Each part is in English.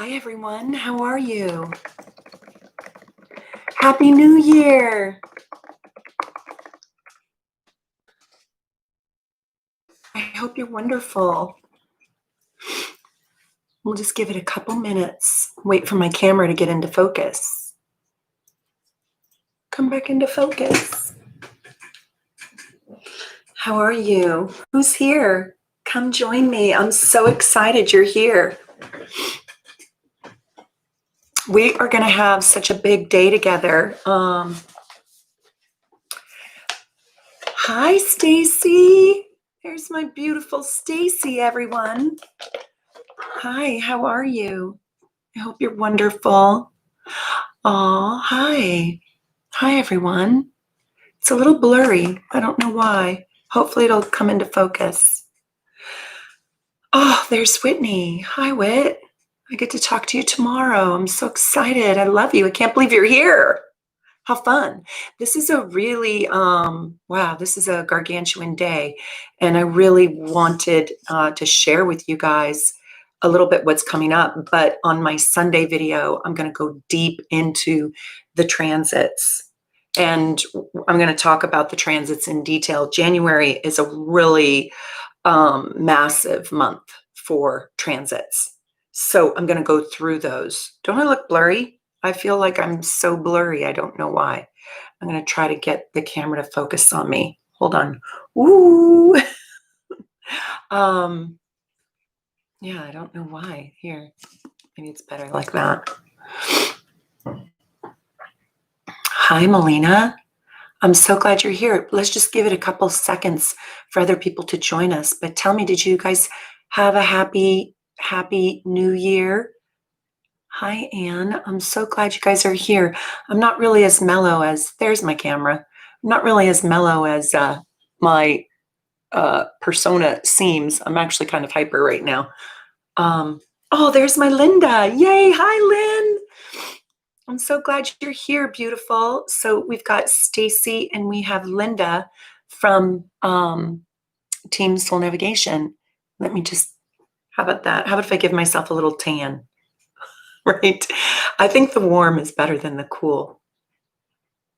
Hi, everyone. How are you? Happy New Year. I hope you're wonderful. We'll just give it a couple minutes. Wait for my camera to get into focus. Come back into focus. How are you? Who's here? Come join me. I'm so excited you're here. We are going to have such a big day together. Hi, Stacy. There's my beautiful Stacy, everyone. Hi, how are you? I hope you're wonderful. Aw, hi. Hi, everyone. It's a little blurry. I don't know why. Hopefully it'll come into focus. Oh, there's Whitney. Hi, Whit. I get to talk to you tomorrow. I'm so excited. I love you. I can't believe you're here. How fun. This is a really, wow, this is a gargantuan day. And I really wanted to share with you guys a little bit what's coming up. But on my Sunday video, I'm going to go deep into the transits. And I'm going to talk about the transits in detail. January is a really massive month for transits. So I'm going to go through those. Don't I look blurry? I feel like I'm so blurry. I don't know why. I'm going to try to get the camera to focus on me. Hold on. Ooh. Yeah, I don't know why. Here, maybe it's better like that. Hi, Melina. I'm so glad you're here. Let's just give it a couple seconds for other people to join us. But tell me, did you guys have a happy New Year? Hi, Anne. I'm so glad you guys are here. I'm not really as mellow as, there's my camera. I'm not really as mellow as my persona seems. I'm actually kind of hyper right now. Oh, there's my Linda. Yay. Hi, Lynn. I'm so glad you're here, beautiful. So we've got Stacy and we have Linda from Team Soul Navigation. Let me just, how about that? How about if I give myself a little tan? Right? I think the warm is better than the cool.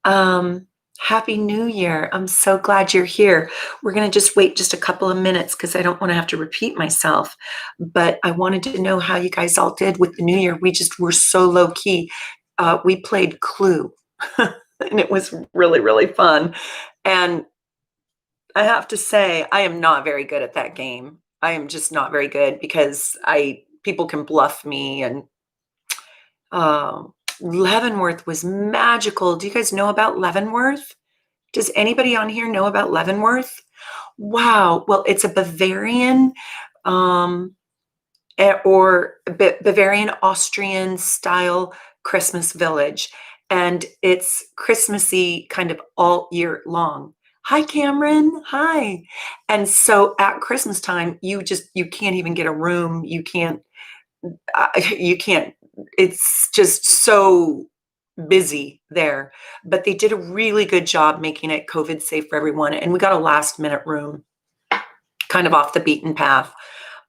Happy New Year. I'm so glad you're here. We're going to just wait just a couple of minutes because I don't want to have to repeat myself. But I wanted to know how you guys all did with the New Year. We just were so low key. We played Clue and it was really, really fun. And I have to say, I am not very good at that game. I am just not very good because people can bluff me and Leavenworth was magical. Do you guys know about Leavenworth? Does anybody on here know about Leavenworth? Wow. Well, it's a Bavarian or Bavarian Austrian style Christmas village. And it's Christmassy kind of all year long. Hi, Cameron. Hi. And so at Christmas time, you can't even get a room. You can't, it's just so busy there, but they did a really good job making it COVID safe for everyone. And we got a last minute room kind of off the beaten path,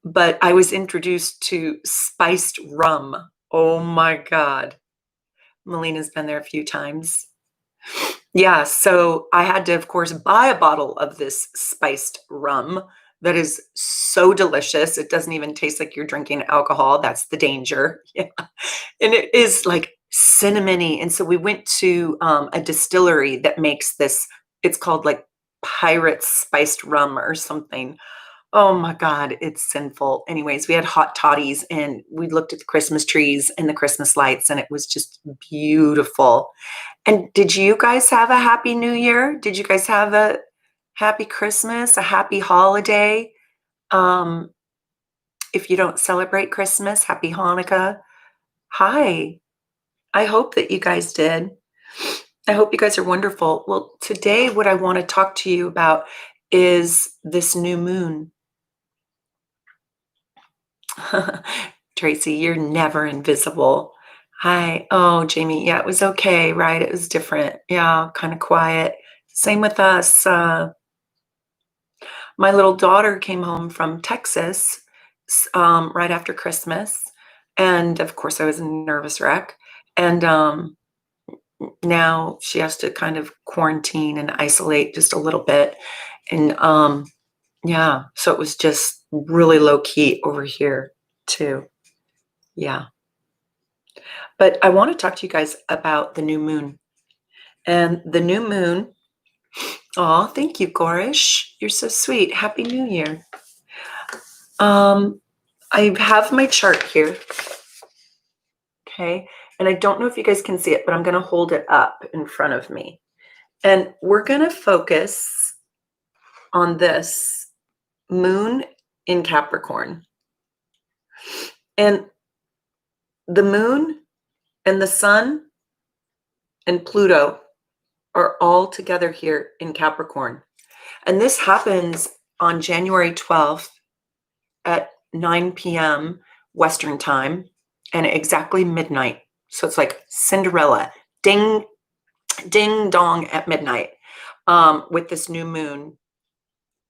but I was introduced to spiced rum. Oh my God. Melina's been there a few times. Yeah. So I had to, of course, buy a bottle of this spiced rum that is so delicious. It doesn't even taste like you're drinking alcohol. That's the danger. Yeah. And it is like cinnamony. And so we went to a distillery that makes this, it's called like Pirates Spiced Rum or something. Oh my God, it's sinful. Anyways, we had hot toddies and we looked at the Christmas trees and the Christmas lights and it was just beautiful. And did you guys have a happy New Year? Did you guys have a happy Christmas, a happy holiday? If you don't celebrate Christmas, happy Hanukkah. Hi. I hope that you guys did. I hope you guys are wonderful. Well, today what I want to talk to you about is this new moon. Tracy, you're never invisible. Hi. Oh, Jamie. Yeah, it was okay, right? It was different. Yeah, kind of quiet. Same with us. My little daughter came home from Texas right after Christmas. And of course, I was a nervous wreck. And now she has to kind of quarantine and isolate just a little bit. And yeah, so it was just really low key over here too. Yeah. But I want to talk to you guys about the new moon. And the new moon, oh, thank you, Gorish. You're so sweet. Happy New Year. I have my chart here. Okay. And I don't know if you guys can see it, but I'm going to hold it up in front of me. And we're going to focus on this moon in Capricorn. And the moon and the sun and Pluto are all together here in Capricorn. And this happens on January 12th at 9 p.m. Western time and exactly midnight. So it's like Cinderella, ding, ding dong at midnight, with this new moon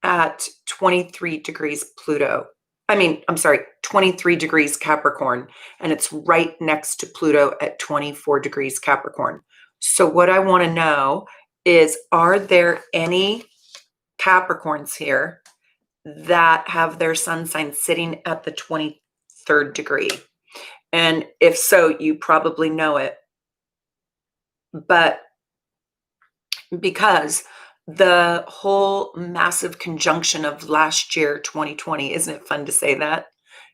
at 23 degrees Pluto. I'm sorry, 23 degrees Capricorn, and it's right next to Pluto at 24 degrees Capricorn. So what I want to know is, are there any Capricorns here that have their sun sign sitting at the 23rd degree? And if so, you probably know it. But because the whole massive conjunction of last year, 2020, isn't it fun to say that?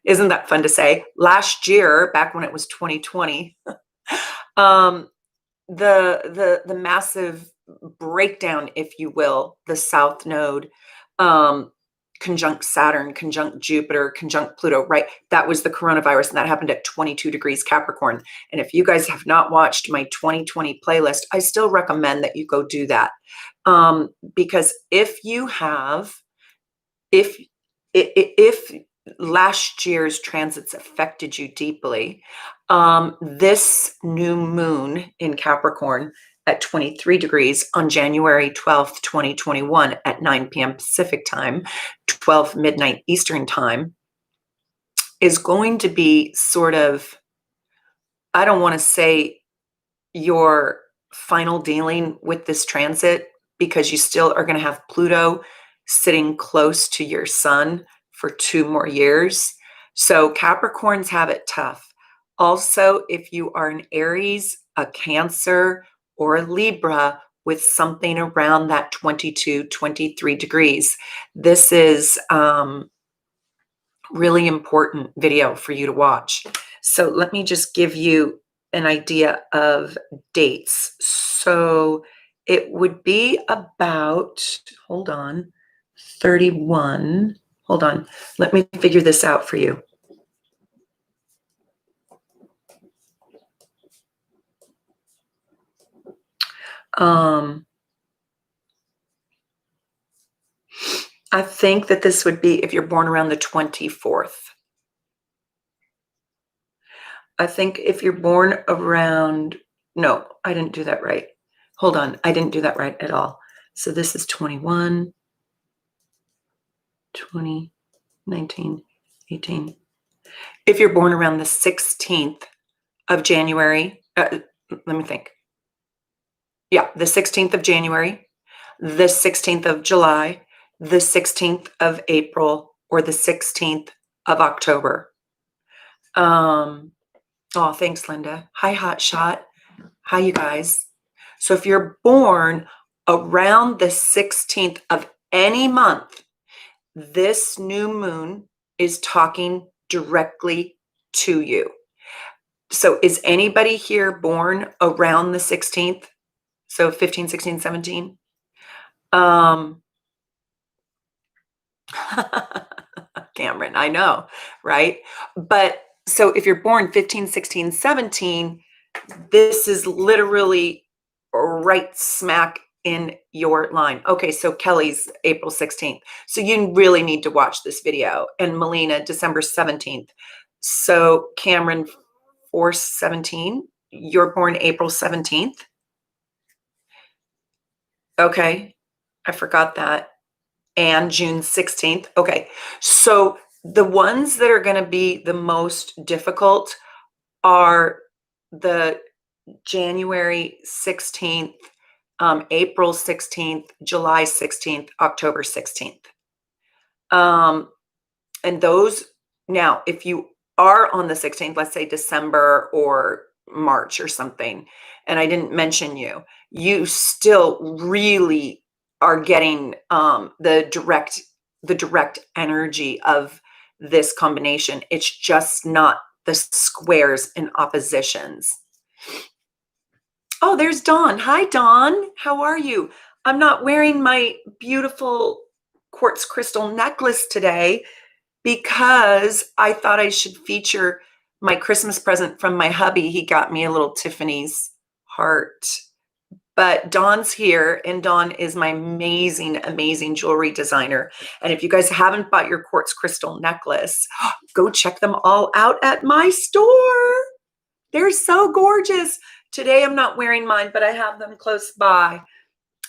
Isn't that fun to say? Last year, back when it was 2020, the massive breakdown, if you will, the South Node, conjunct Saturn, conjunct Jupiter, conjunct Pluto, right? That was the coronavirus, and that happened at 22 degrees Capricorn. And if you guys have not watched my 2020 playlist, I still recommend that you go do that. Because if last year's transits affected you deeply, this new moon in Capricorn at 23 degrees on January 12th, 2021 at 9 p.m. Pacific time, 12 midnight Eastern time, is going to be sort of, I don't want to say your final dealing with this transit, because you still are going to have Pluto sitting close to your sun for 2 more years. So Capricorns have it tough. Also, if you are an Aries, a Cancer, or a Libra with something around that 22, 23 degrees, this is really important video for you to watch. So let me just give you an idea of dates. So it would be about, hold on, 31. Hold on. Let me figure this out for you. I think that this would be if you're born around the 24th. I think if you're born around, no, I didn't do that right. Hold on, I didn't do that right at all. So this is 21, 20, 19, 18. If you're born around the 16th of January, let me think. Yeah, the 16th of January, the 16th of July, the 16th of April, or the 16th of October. Oh, thanks, Linda. Hi, Hotshot. Hi, you guys. So if you're born around the 16th of any month, this new moon is talking directly to you. So is anybody here born around the 16th? So 15, 16, 17? Cameron, I know, right? But so if you're born 15, 16, 17, this is literally right smack in your line. Okay, so Kelly's April 16th. So you really need to watch this video. And Melina, December 17th. So Cameron, 4/17, you're born April 17th. Okay, I forgot that. And June 16th. Okay, so the ones that are going to be the most difficult are the January 16th, April 16th, July 16th, October 16th. And those, now, if you are on the 16th, let's say December or March or something, and I didn't mention you, you still really are getting the direct energy of this combination. It's just not the squares and oppositions. Oh, there's Dawn. Hi, Dawn. How are you? I'm not wearing my beautiful quartz crystal necklace today because I thought I should feature my Christmas present from my hubby. He got me a little Tiffany's heart. But Dawn's here, and Dawn is my amazing, amazing jewelry designer. And if you guys haven't bought your quartz crystal necklace, go check them all out at my store. They're so gorgeous. Today I'm not wearing mine, but I have them close by.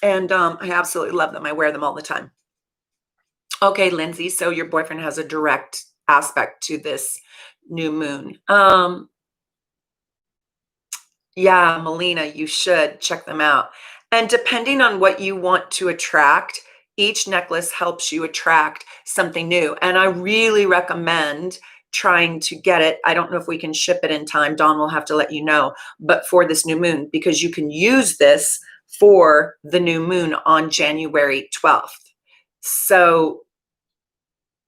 And I absolutely love them. I wear them all the time. Okay, Lindsay, so your boyfriend has a direct aspect to this new moon. Yeah, Melina, you should check them out. And depending on what you want to attract, each necklace helps you attract something new. And I really recommend trying to get it. I don't know if we can ship it in time. Dawn will have to let you know, but for this new moon, because you can use this for the new moon on January 12th. So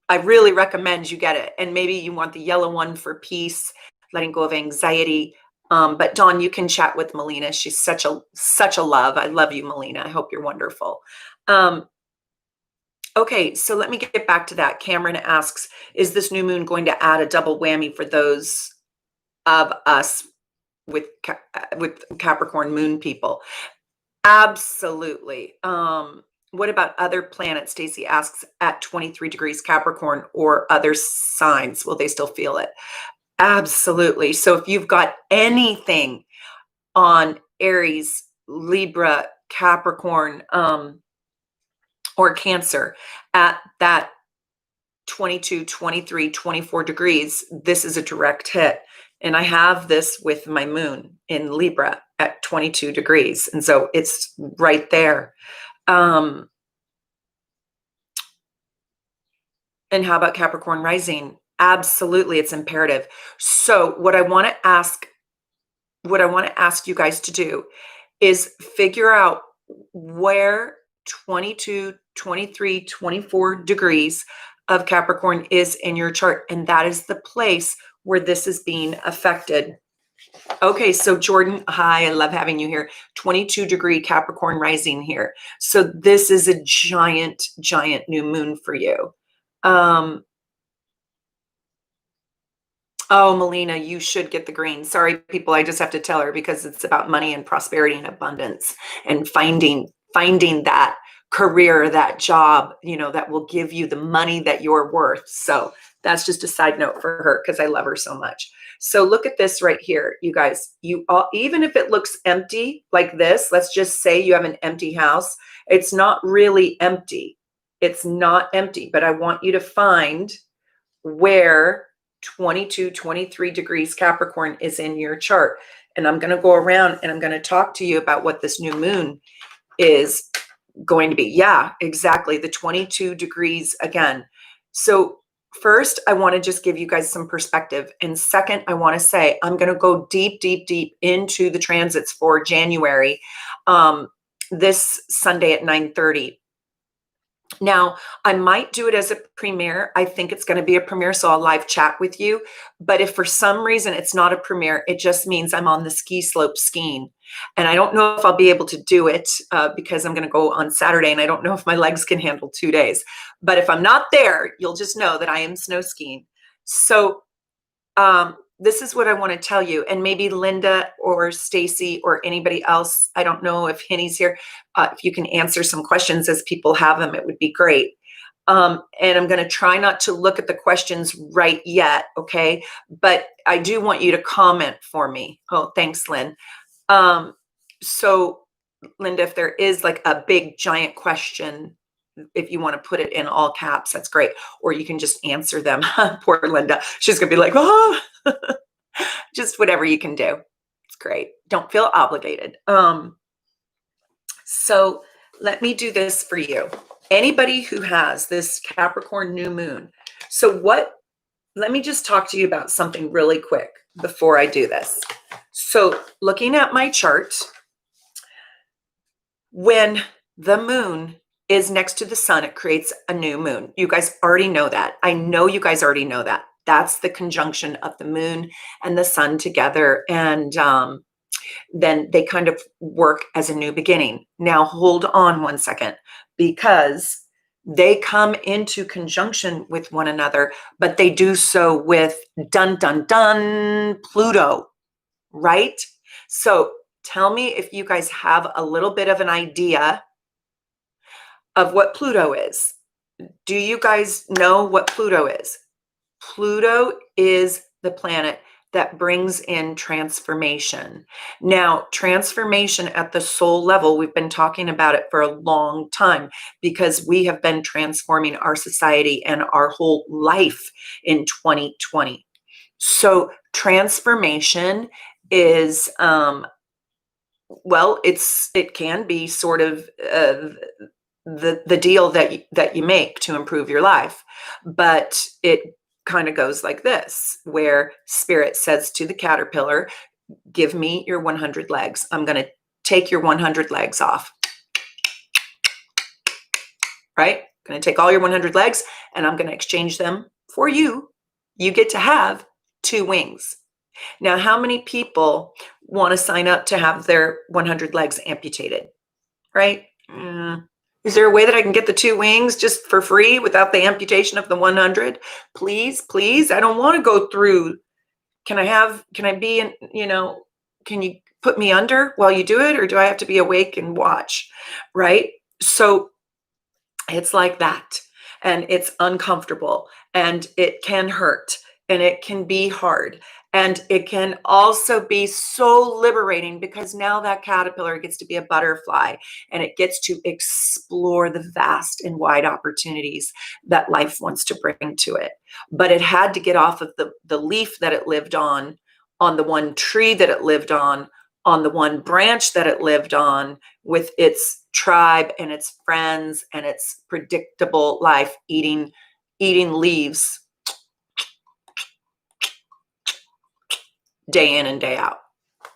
I really recommend you get it. And maybe you want the yellow one for peace, letting go of anxiety. But Dawn, you can chat with Melina. She's such a love. I love you, Melina. I hope you're wonderful. Okay, so let me get back to that. Cameron asks, is this new moon going to add a double whammy for those of us with Capricorn moon people? Absolutely. What about other planets? Stacy asks, at 23 degrees Capricorn or other signs, will they still feel it? Absolutely. So if you've got anything on Aries, Libra, Capricorn, or Cancer at that 22, 23, 24 degrees, this is a direct hit. And I have this with my moon in Libra at 22 degrees. And so it's right there. And how about Capricorn rising? Absolutely, it's imperative. So what I want to ask you guys to do is figure out where 22, 23, 24 degrees of Capricorn is in your chart. And that is the place where this is being affected. Okay, so Jordan, hi, I love having you here. 22-degree Capricorn rising here. So this is a giant, giant new moon for you. Oh, Melina, you should get the green. Sorry, people, I just have to tell her because it's about money and prosperity and abundance and finding that career, that job, that will give you the money that you're worth. So that's just a side note for her because I love her so much. So look at this right here, you guys. Even if it looks empty like this, let's just say you have an empty house. It's not really empty. It's not empty, but I want you to find where 22, 23 degrees Capricorn is in your chart. And I'm going to go around and I'm going to talk to you about what this new moon is going to be. Yeah, exactly. The 22 degrees again. So first, I want to just give you guys some perspective. And second, I want to say, I'm going to go deep, deep, deep into the transits for January this Sunday at 9:30. Now, I might do it as a premiere. I think it's going to be a premiere, so I'll live chat with you. But if for some reason it's not a premiere, it just means I'm on the ski slope skiing. And I don't know if I'll be able to do it because I'm going to go on Saturday, and I don't know if my legs can handle 2 days. But if I'm not there, you'll just know that I am snow skiing. So this is what I want to tell you. And maybe Linda or Stacy or anybody else, I don't know if Henny's here, if you can answer some questions as people have them, it would be great. And I'm going to try not to look at the questions right yet, okay? But I do want you to comment for me. Oh, thanks, Lynn. So, Linda, if there is like a big, giant question, if you want to put it in all caps, that's great. Or you can just answer them. Poor Linda. She's going to be like, oh. Just whatever you can do. It's great. Don't feel obligated. So let me do this for you. Anybody who has this Capricorn new moon. So let me just talk to you about something really quick before I do this. So looking at my chart, when the moon is next to the sun, it creates a new moon. You guys already know that. I know you guys already know that. That's the conjunction of the moon and the sun together. And then they kind of work as a new beginning. Now, hold on one second, because they come into conjunction with one another, but they do so with dun, dun, dun, Pluto, right? So tell me if you guys have a little bit of an idea of what Pluto is. Do you guys know what Pluto is? Pluto is the planet that brings in transformation. Now, transformation at the soul level, we've been talking about it for a long time because we have been transforming our society and our whole life in 2020. So transformation is, well, it can be sort of the deal that you make to improve your life, but it kind of goes like this, where spirit says to the caterpillar, give me your 100 legs. I'm going to take your 100 legs off, right? I'm going to take all your 100 legs and I'm going to exchange them for you. You get to have 2 wings. Now, how many people want to sign up to have their 100 legs amputated, right? Is there a way that I can get the 2 wings just for free without the amputation of the 100? Please, please. I don't want to go through. Can I be in, can you put me under while you do it? Or do I have to be awake and watch? Right? So it's like that. And it's uncomfortable and it can hurt and it can be hard. And it can also be so liberating because now that caterpillar gets to be a butterfly and it gets to explore the vast and wide opportunities that life wants to bring to it. But it had to get off of the leaf that it lived on the one tree that it lived on the one branch that it lived on, with its tribe and its friends and its predictable life, eating leaves day in and day out,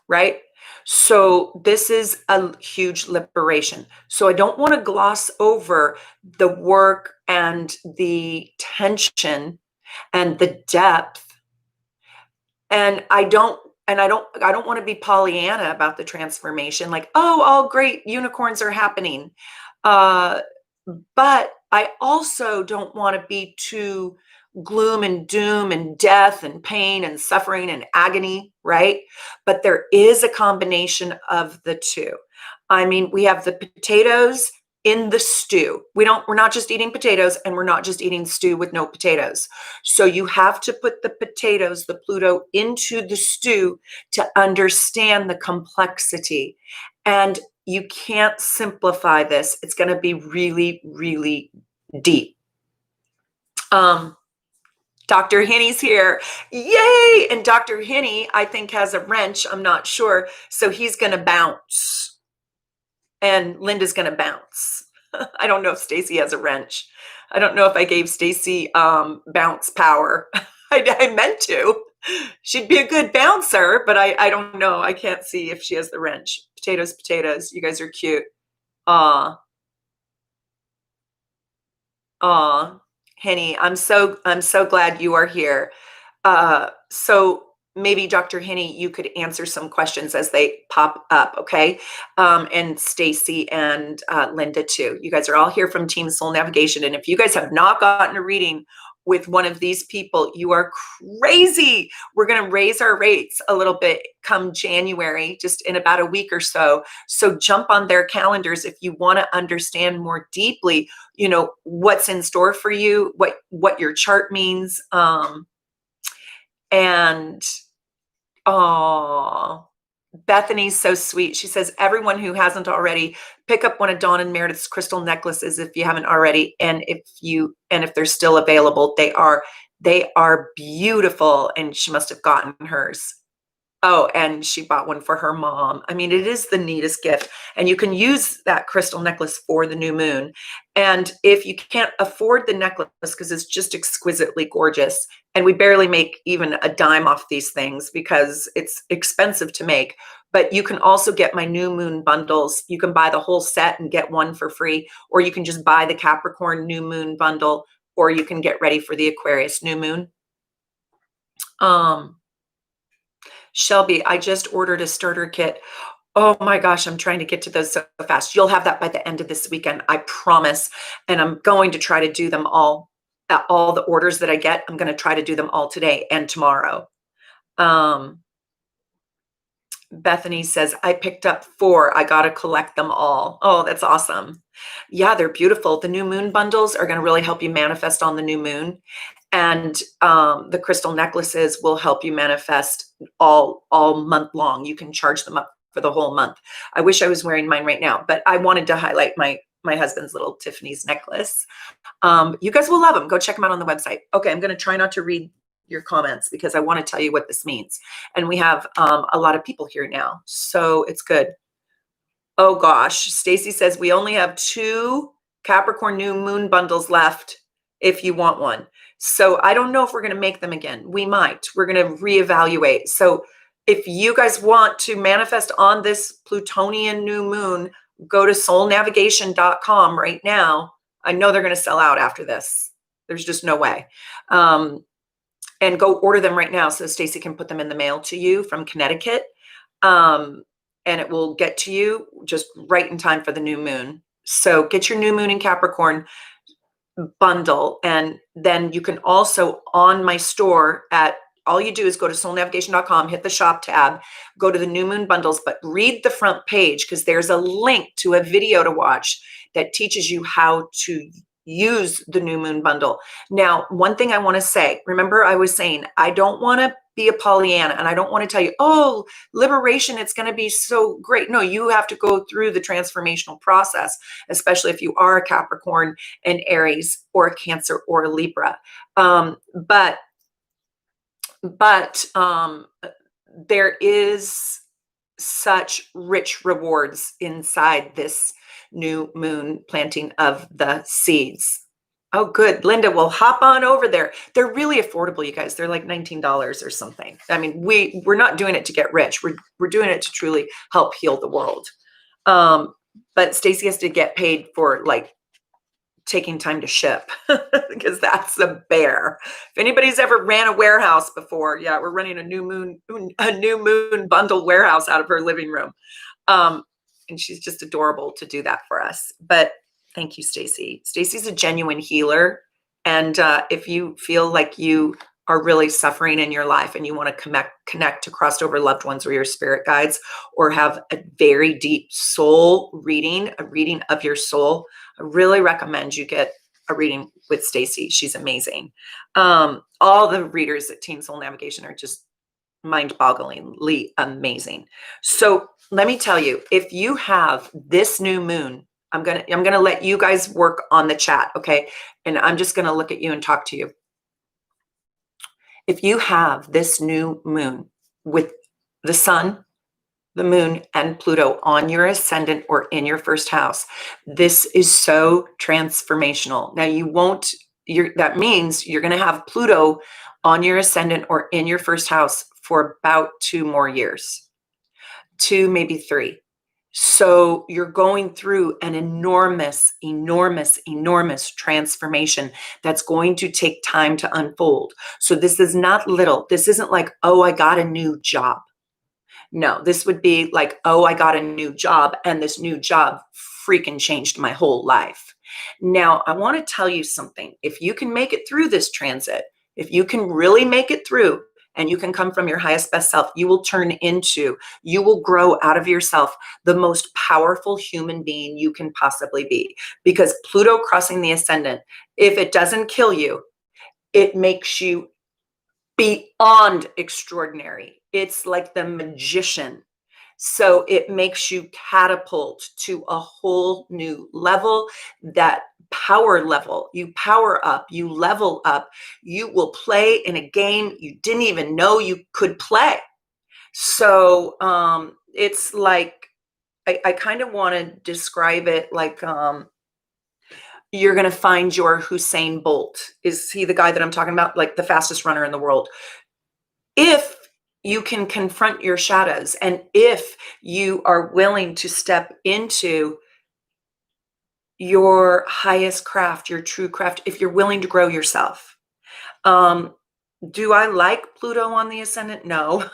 right? So this is a huge liberation. So I don't want to gloss over the work and the tension and the depth. And I don't want to be Pollyanna about the transformation, like, oh, all great unicorns are happening. But I also don't want to be too gloom and doom and death and pain and suffering and agony, right? But there is a combination of the two. I mean, we have the potatoes in the stew. We're not just eating potatoes, and we're not just eating stew with no potatoes. So you have to put the potatoes, the Pluto, into the stew to understand the complexity. And you can't simplify this. It's going to be really, really deep. Dr. Hinney's here. Yay! And Dr. Hinney, I think, has a wrench. I'm not sure. So he's going to bounce. And Linda's going to bounce. I don't know if Stacy has a wrench. I don't know if I gave Stacy bounce power. I meant to. She'd be a good bouncer, but I don't know. I can't see if she has the wrench. Potatoes, potatoes. You guys are cute. Aw. Aw. Henny, I'm so glad you are here. So maybe Dr. Henny, you could answer some questions as they pop up, okay? And Stacy and Linda too. You guys are all here from Team Soul Navigation, and if you guys have not gotten a reading with one of these people, you are crazy. We're going to raise our rates a little bit come January, just in about a week or so. So jump on their calendars if you want to understand more deeply, what's in store for you, what your chart means. And Bethany's so sweet. She says, everyone who hasn't already, pick up one of Dawn and Meredith's crystal necklaces if you haven't already. And if they're still available, they are beautiful. And she must have gotten hers. Oh, and she bought one for her mom. I mean, it is the neatest gift. And you can use that crystal necklace for the new moon. And if you can't afford the necklace because it's just exquisitely gorgeous, and we barely make even a dime off these things because it's expensive to make, but you can also get my new moon bundles. You can buy the whole set and get one for free, or you can just buy the Capricorn new moon bundle, or you can get ready for the Aquarius new moon. Shelby, I just ordered a starter kit. Oh my gosh, I'm trying to get to those so fast. You'll have that by the end of this weekend, I promise. And I'm going to try to do them all the orders that I get. I'm going to try to do them all today and tomorrow. Bethany says, I picked up 4. I got to collect them all. Oh, that's awesome. Yeah, they're beautiful. The new moon bundles are going to really help you manifest on the new moon. And the crystal necklaces will help you manifest all month long. You can charge them up for the whole month. I wish I was wearing mine right now, but I wanted to highlight my husband's little Tiffany's necklace. You guys will love them. Go check them out on the website. Okay, I'm going to try not to read your comments because I want to tell you what this means. And we have a lot of people here now, so it's good. Oh gosh, Stacy says we only have 2 Capricorn new moon bundles left if you want one. So I don't know if we're going to make them again. We might. We're going to reevaluate. So if you guys want to manifest on this Plutonian new moon, go to soulnavigation.com right now. I know they're going to sell out after this. There's just no way. And go order them right now so Stacy can put them in the mail to you from Connecticut. And it will get to you just right in time for the new moon. So get your new moon in Capricorn bundle. And then you can also, on my store, all you do is go to soulnavigation.com, hit the shop tab, go to the new moon bundles, but read the front page because there's a link to a video to watch that teaches you how to use the new moon bundle. Now, one thing I want to say, remember I was saying, I don't want to be a Pollyanna and I don't want to tell you, oh, liberation, it's going to be so great. No, you have to go through the transformational process, especially if you are a Capricorn, an Aries, or a Cancer, or a Libra. But there is such rich rewards inside this new moon planting of the seeds. Oh, good. Linda, will hop on over there. They're really affordable, you guys. They're like $19 or something. I mean, we're not doing it to get rich. We're doing it to truly help heal the world. But Stacy has to get paid for like taking time to ship because that's a bear. If anybody's ever ran a warehouse before, yeah, we're running a new moon bundle warehouse out of her living room. And she's just adorable to do that for us. But thank you, Stacy. Stacy's a genuine healer. And if you feel like you are really suffering in your life and you want to connect to crossed over loved ones or your spirit guides, or have a very deep soul reading, a reading of your soul, I really recommend you get a reading with Stacy. She's amazing. All the readers at Team Soul Navigation are just mind-bogglingly amazing. So let me tell you, if you have this new moon, I'm gonna let you guys work on the chat, okay? And I'm just gonna look at you and talk to you. If you have this new moon with the sun, the moon, and Pluto on your ascendant or in your first house, this is so transformational. Now that means you're gonna have Pluto on your ascendant or in your first house for about 2 more years, 2, maybe 3. So you're going through an enormous, enormous, enormous transformation that's going to take time to unfold. So this is not little. This isn't like, oh, I got a new job. No, this would be like, oh, I got a new job and this new job freaking changed my whole life. Now, I want to tell you something. If you can make it through this transit, if you can really make it through, and you can come from your highest best self, you will grow out of yourself the most powerful human being you can possibly be. Because Pluto crossing the ascendant, if it doesn't kill you, it makes you beyond extraordinary. It's like the magician. So it makes you catapult to a whole new level, that power level. You power up, you level up, you will play in a game you didn't even know you could play. So it's like, I kind of want to describe it like you're going to find your Hussein Bolt. Is he the guy that I'm talking about? Like the fastest runner in the world. If you can confront your shadows and if you are willing to step into your highest craft, your true craft, if you're willing to grow yourself. Do I like Pluto on the ascendant? No.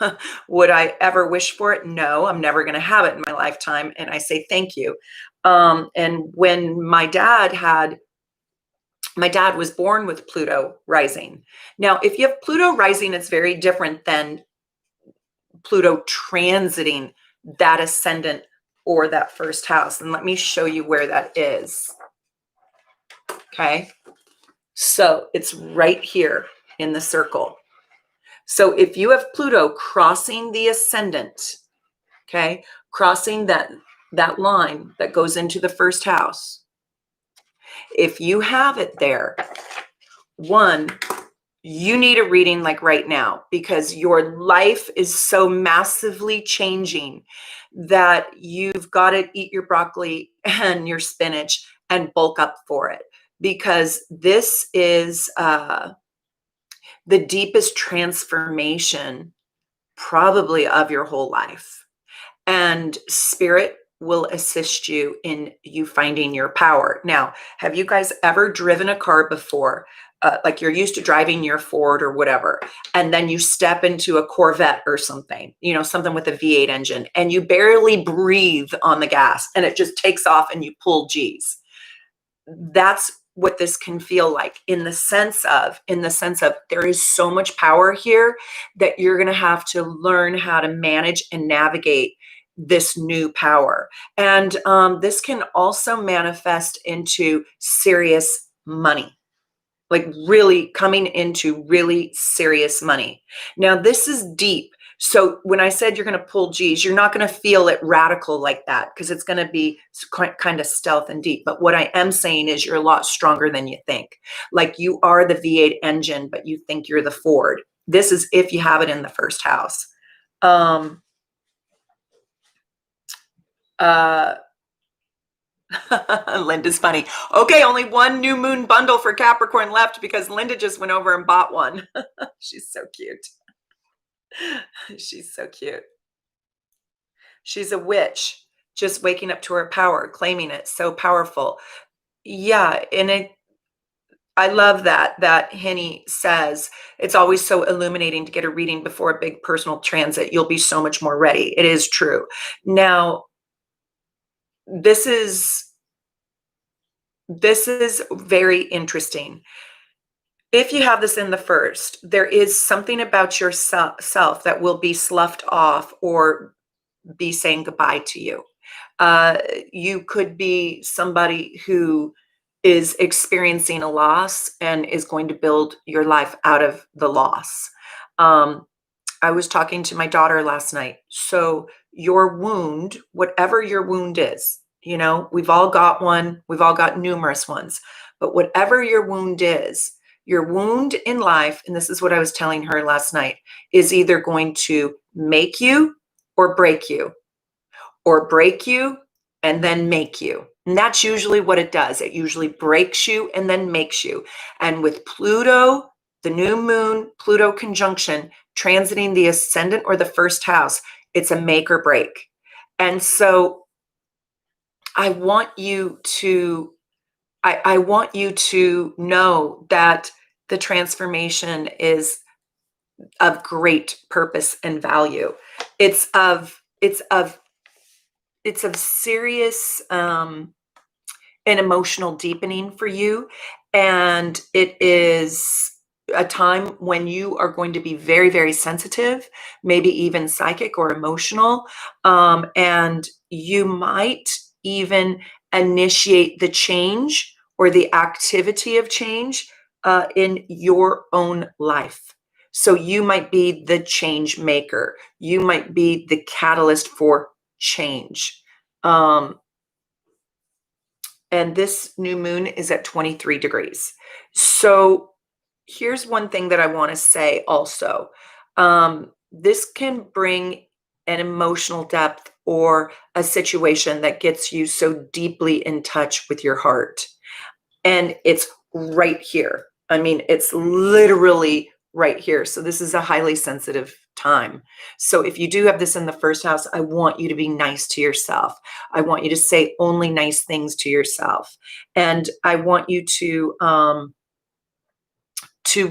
Would I ever wish for it? No, I'm never going to have it in my lifetime. And I say thank you. And when my dad was born with Pluto rising. Now, if you have Pluto rising, it's very different than Pluto transiting that ascendant or that first house. And let me show you where that is. Okay. So it's right here in the circle. So if you have Pluto crossing the ascendant, okay, crossing that line that goes into the first house, if you have it there, one, you need a reading like right now because your life is so massively changing that you've got to eat your broccoli and your spinach and bulk up for it, because this is the deepest transformation probably of your whole life. And spirit will assist you in you finding your power. Now, have you guys ever driven a car before? Like you're used to driving your Ford or whatever, and then you step into a Corvette or something, something with a V8 engine, and you barely breathe on the gas and it just takes off and you pull G's. That's what this can feel like in the sense of there is so much power here that you're going to have to learn how to manage and navigate this new power. And this can also manifest into serious money, like really coming into really serious money. Now, this is deep. So when I said you're going to pull G's, you're not going to feel it radical like that because it's going to be kind of stealth and deep. But what I am saying is you're a lot stronger than you think. Like you are the V8 engine, but you think you're the Ford. This is if you have it in the first house. Linda's funny. Okay, only one new moon bundle for Capricorn left because Linda just went over and bought one. She's so cute. She's so cute. She's a witch, just waking up to her power, claiming it. So powerful. Yeah, and I love that Henny says it's always so illuminating to get a reading before a big personal transit. You'll be so much more ready. It is true. Now, this is very interesting. If you have this in the first, there is something about yourself that will be sloughed off or be saying goodbye to you. You could be somebody who is experiencing a loss and is going to build your life out of the loss. I was talking to my daughter last night. So your wound, whatever your wound is, we've all got one, we've all got numerous ones, but whatever your wound is, your wound in life, and this is what I was telling her last night, is either going to make you or break you, or break you and then make you. And that's usually what it does. It usually breaks you and then makes you. And with Pluto, the new moon, Pluto conjunction, transiting the ascendant or the first house, it's a make or break. And so I want you to know that the transformation is of great purpose and value. It's of serious and emotional deepening for you. And it is a time when you are going to be very, very sensitive, maybe even psychic or emotional. And you might even initiate the change or the activity of change in your own life. So you might be the change maker. You might be the catalyst for change. And this new moon is at 23 degrees. So here's one thing that I want to say also. This can bring an emotional depth or a situation that gets you so deeply in touch with your heart. And it's right here. I mean, it's literally right here. So this is a highly sensitive time. So if you do have this in the first house, I want you to be nice to yourself. I want you to say only nice things to yourself. And I want you to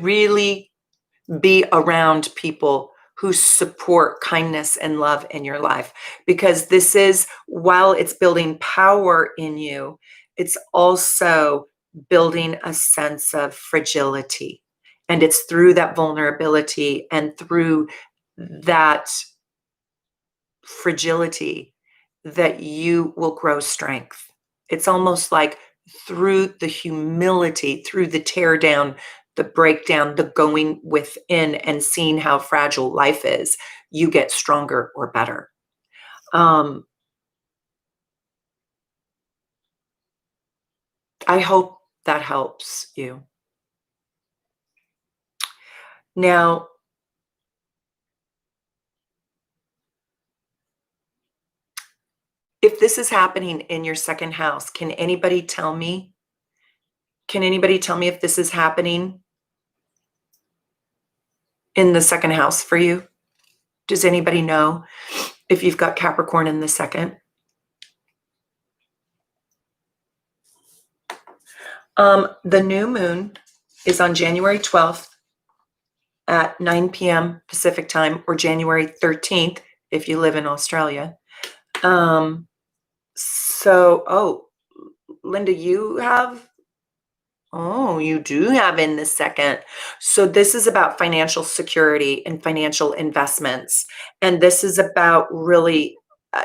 really be around people who support kindness and love in your life, because this is, while it's building power in you, it's also building a sense of fragility. And it's through that vulnerability and through that fragility that you will grow strength. It's almost like through the humility, through the tear down, the breakdown, the going within and seeing how fragile life is, you get stronger or better. I hope that helps you. Now, if this is happening in your second house, can anybody tell me? Can anybody tell me if this is happening in the second house for you? Does anybody know if you've got Capricorn in the second? The new moon is on January 12th at 9 p.m. Pacific time, or January 13th if you live in Australia. Oh, Linda, you do have in the second. So this is about financial security and financial investments. And this is about really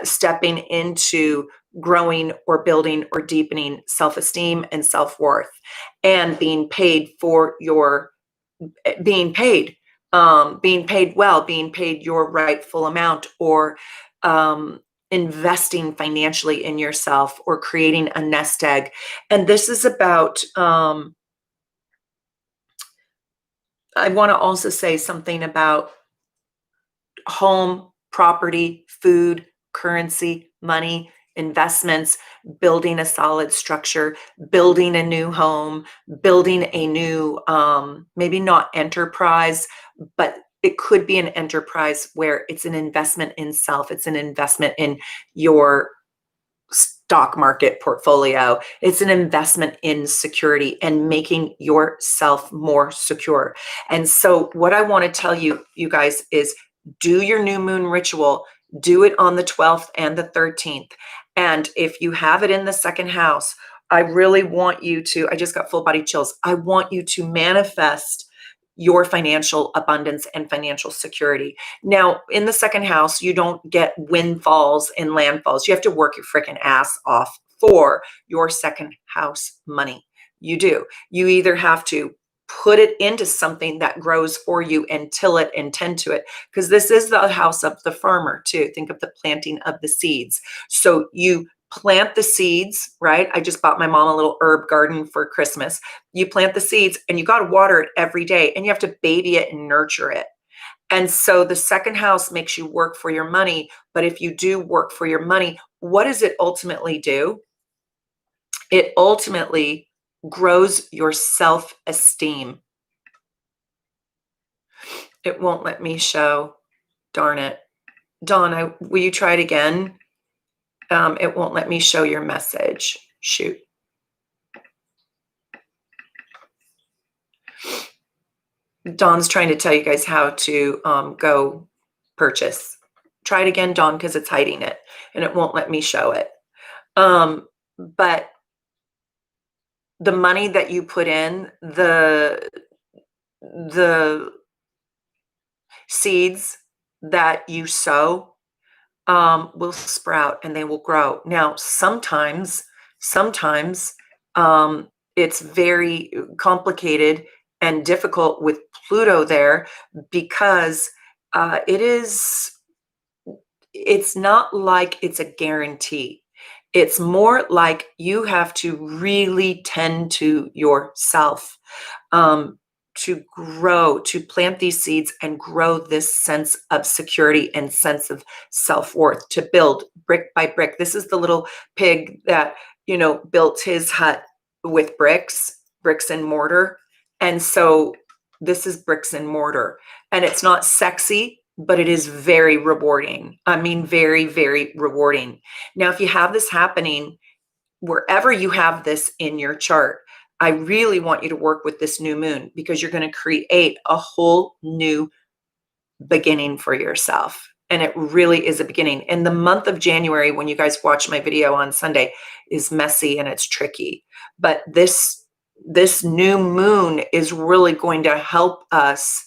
stepping into growing or building or deepening self-esteem and self-worth, and being paid for your being paid well, being paid your rightful amount, or investing financially in yourself, or creating a nest egg. And this is about, I want to also say something about home, property, food, currency, money, investments, building a solid structure, building a new home, building a new, maybe not enterprise, but it could be an enterprise where it's an investment in self. It's an investment in your stock market portfolio. It's an investment in security and making yourself more secure. And so what I want to tell you, you guys, is do your new moon ritual. Do it on the 12th and the 13th. And if you have it in the second house, I really want you to, I just got full body chills. I want you to manifest your financial abundance and financial security. Now, in the second house, you don't get windfalls and landfalls. You have to work your freaking ass off for your second house money. You do. You either have to put it into something that grows for you and till it and tend to it, because this is the house of the farmer too. Think of the planting of the seeds. So you plant the seeds, right? I just bought my mom a little herb garden for Christmas. You plant the seeds and you got to water it every day, and you have to baby it and nurture it. And so the second house makes you work for your money. But if you do work for your money, what does it ultimately do? It ultimately grows your self-esteem. It won't let me show. Darn it. Dawn, will you try it again? It won't let me show your message. Shoot. Dawn's trying to tell you guys how to go purchase. Try it again, Dawn, because it's hiding it and it won't let me show it. But the money that you put in, the seeds that you sow will sprout and they will grow. Now, sometimes it's very complicated and difficult with Pluto there, because it's not like it's a guarantee. It's more like you have to really tend to yourself to grow, to plant these seeds and grow this sense of security and sense of self-worth, to build brick by brick. This is the little pig that, built his hut with bricks and mortar. And so this is bricks and mortar. And it's not sexy, but it is very rewarding. I mean, very, very rewarding. Now, if you have this happening, wherever you have this in your chart, I really want you to work with this new moon, because you're going to create a whole new beginning for yourself. And it really is a beginning. And the month of January, when you guys watch my video on Sunday, is messy and it's tricky. But this new moon is really going to help us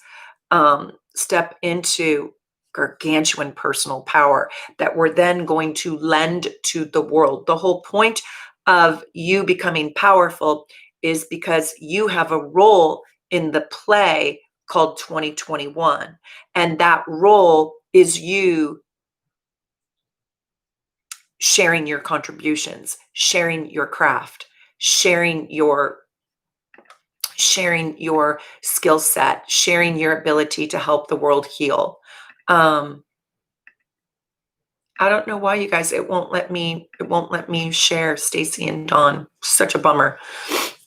step into gargantuan personal power that we're then going to lend to the world. The whole point of you becoming powerful is because you have a role in the play called 2021. And that role is you sharing your contributions, sharing your craft, sharing your skill set, sharing your ability to help the world heal. I don't know why, you guys, it won't let me share Stacy and Dawn. Such a bummer.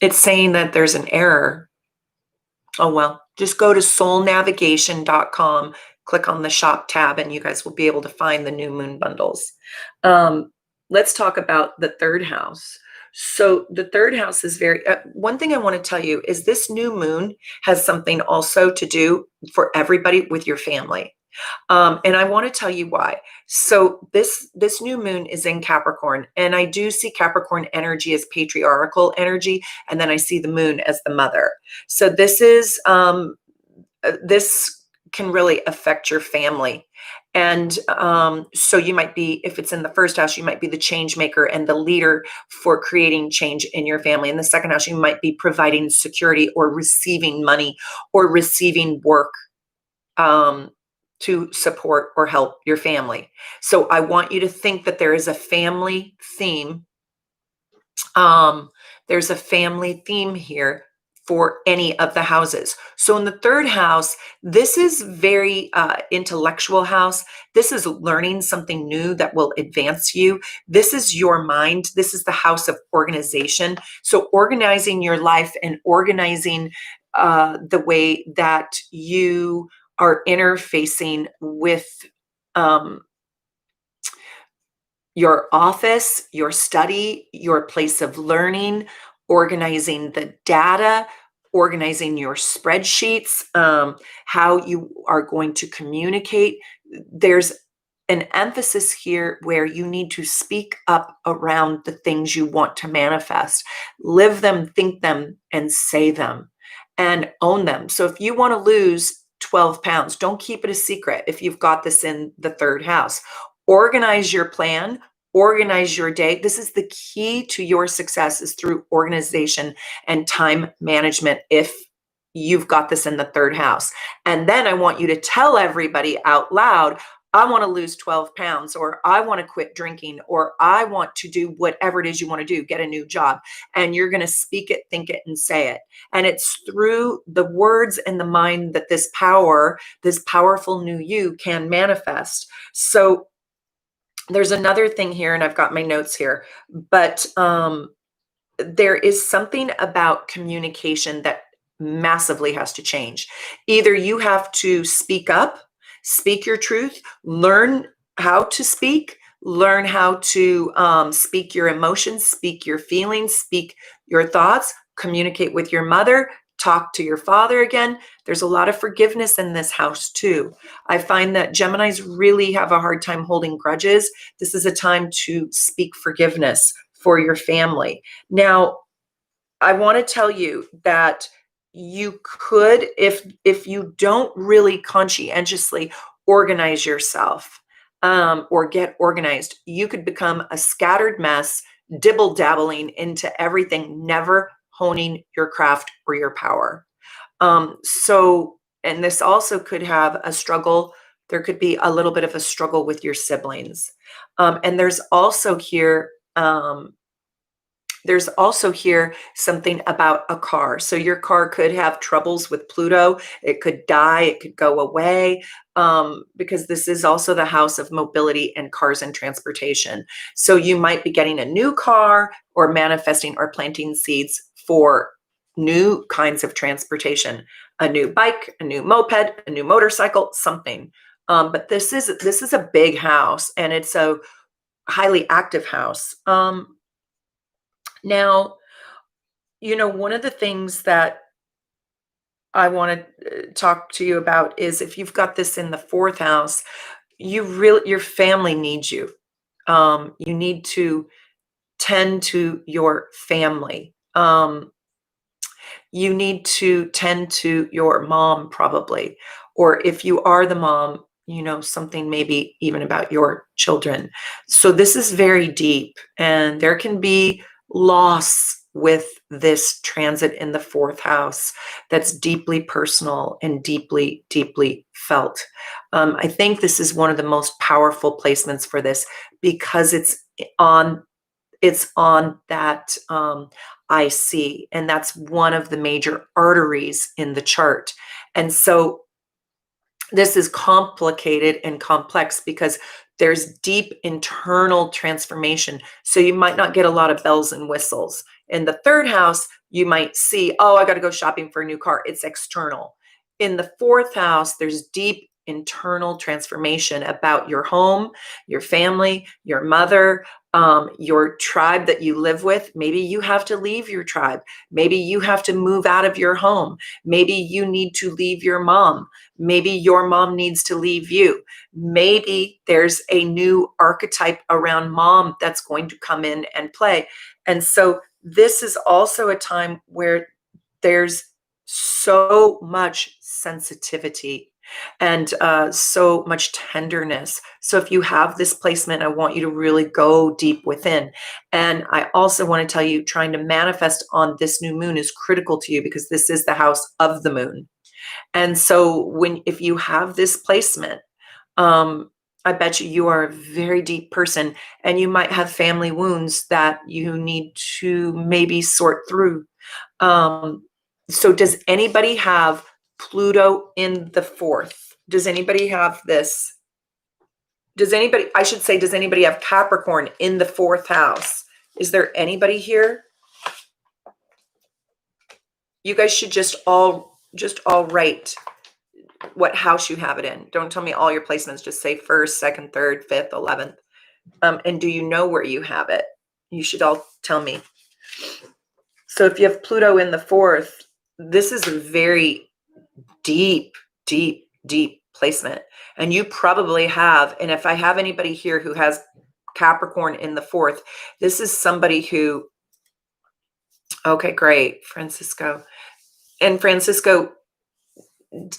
It's saying that there's an error. Oh, well, just go to soulnavigation.com, click on the shop tab, and you guys will be able to find the new moon bundles. Let's talk about the third house. So the third house is very, one thing I want to tell you is this new moon has something also to do for everybody with your family. And I want to tell you why. So this new moon is in Capricorn, and I do see Capricorn energy as patriarchal energy, and then I see the moon as the mother. So this can really affect your family. And so you might be, if it's in the first house, you might be the change maker and the leader for creating change in your family. In the second house, you might be providing security or receiving money or receiving work to support or help your family. So I want you to think that there is a family theme. There's a family theme here for any of the houses. So in the third house, this is very intellectual house. This is learning something new that will advance you. This is your mind. This is the house of organization. So organizing your life and organizing the way that you are interfacing with your office, your study, your place of learning, organizing the data, organizing your spreadsheets, how you are going to communicate. There's an emphasis here where you need to speak up around the things you want to manifest. Live them, think them, and say them, and own them. So if you want to lose 12 pounds, don't keep it a secret if you've got this in the third house. Organize your plan, organize your day. This is the key to your success, is through organization and time management if you've got this in the third house. And then I want you to tell everybody out loud, I want to lose 12 pounds, or I want to quit drinking, or I want to do whatever it is you want to do, get a new job. And you're going to speak it, think it, and say it. And it's through the words and the mind that this power, this powerful new you, can manifest. So there's another thing here, and I've got my notes here, but there is something about communication that massively has to change. Either you have to speak up, speak your truth, learn how to speak, learn how to speak your emotions, speak your feelings, speak your thoughts, communicate with your mother, talk to your father again. There's a lot of forgiveness in this house too. I find that Geminis really have a hard time holding grudges. This is a time to speak forgiveness for your family. Now, I want to tell you that you could, if you don't really conscientiously organize yourself or get organized, you could become a scattered mess, dibble-dabbling into everything, never honing your craft or your power. And this also could have a struggle. There could be a little bit of a struggle with your siblings. And there's also here There's also here something about a car. So your car could have troubles with Pluto. It could die. It could go away, because this is also the house of mobility and cars and transportation. So you might be getting a new car or manifesting or planting seeds for new kinds of transportation, a new bike, a new moped, a new motorcycle, something. But this is a big house, and it's a highly active house. Now, one of the things that I want to talk to you about is if you've got this in the fourth house, your family needs you. You need to tend to your family. You need to tend to your mom, probably. Or if you are the mom, something maybe even about your children. So this is very deep, and there can be loss with this transit in the fourth house that's deeply personal and deeply, deeply felt. I think this is one of the most powerful placements for this because on it's on that IC, and that's one of the major arteries in the chart. And so this is complicated and complex because there's deep internal transformation. So you might not get a lot of bells and whistles. In the third house, you might see, oh, I got to go shopping for a new car. It's external. In the fourth house, there's deep internal transformation about your home, your family, your mother, your tribe that you live with. Maybe you have to leave your tribe. Maybe you have to move out of your home. Maybe you need to leave your mom. Maybe your mom needs to leave you. Maybe there's a new archetype around mom that's going to come in and play. And so this is also a time where there's so much sensitivity and so much tenderness. So if you have this placement, I want you to really go deep within. And I also want to tell you, trying to manifest on this new moon is critical to you because this is the house of the moon. And so if you have this placement, I bet you are a very deep person, and you might have family wounds that you need to maybe sort through. So does anybody have Pluto in the fourth? Does anybody have this? Does anybody have Capricorn in the fourth house? Is there anybody here? You guys should just all write what house you have it in. Don't tell me all your placements. Just say first, second, third, fifth, 11th. And do you know where you have it? You should all tell me. So if you have Pluto in the fourth, this is a very deep, deep, deep placement. And you probably have, and if I have anybody here who has Capricorn in the fourth, this is somebody who, okay, great, Francisco. And Francisco,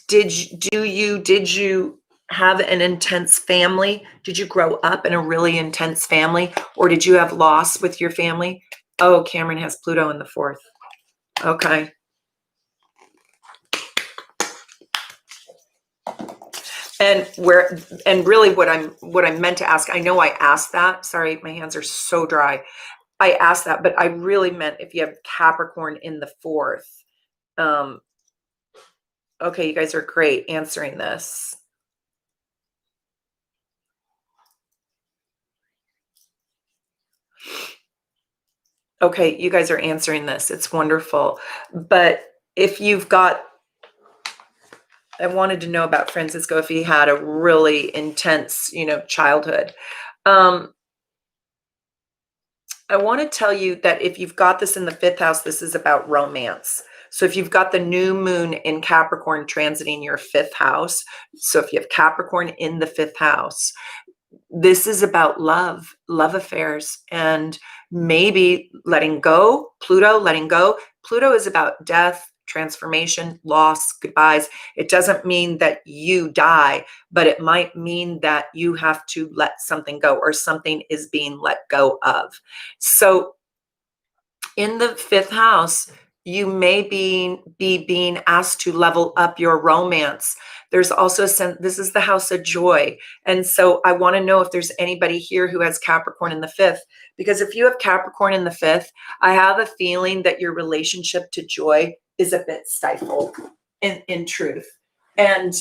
did you have an intense family? Did you grow up in a really intense family, or did you have loss with your family? Oh, Cameron has Pluto in the fourth. Okay. And really what I meant to ask, I know I asked that. Sorry, my hands are so dry. I asked that, but I really meant if you have Capricorn in the fourth. Okay, you guys are great answering this. Okay, you guys are answering this. It's wonderful. But if you've got, I wanted to know about Francisco if he had a really intense, childhood. I want to tell you that if you've got this in the fifth house, this is about romance. So if you've got the new moon in Capricorn transiting your fifth house, so if you have Capricorn in the fifth house, this is about love affairs, and maybe letting go. Letting go. Pluto is about death, transformation, loss, goodbyes. It doesn't mean that you die, but it might mean that you have to let something go, or something is being let go of. So in the fifth house, you may be being asked to level up your romance. There's also this is the house of joy. And so I want to know if there's anybody here who has Capricorn in the fifth, because if you have Capricorn in the fifth, I have a feeling that your relationship to joy is a bit stifled in truth. And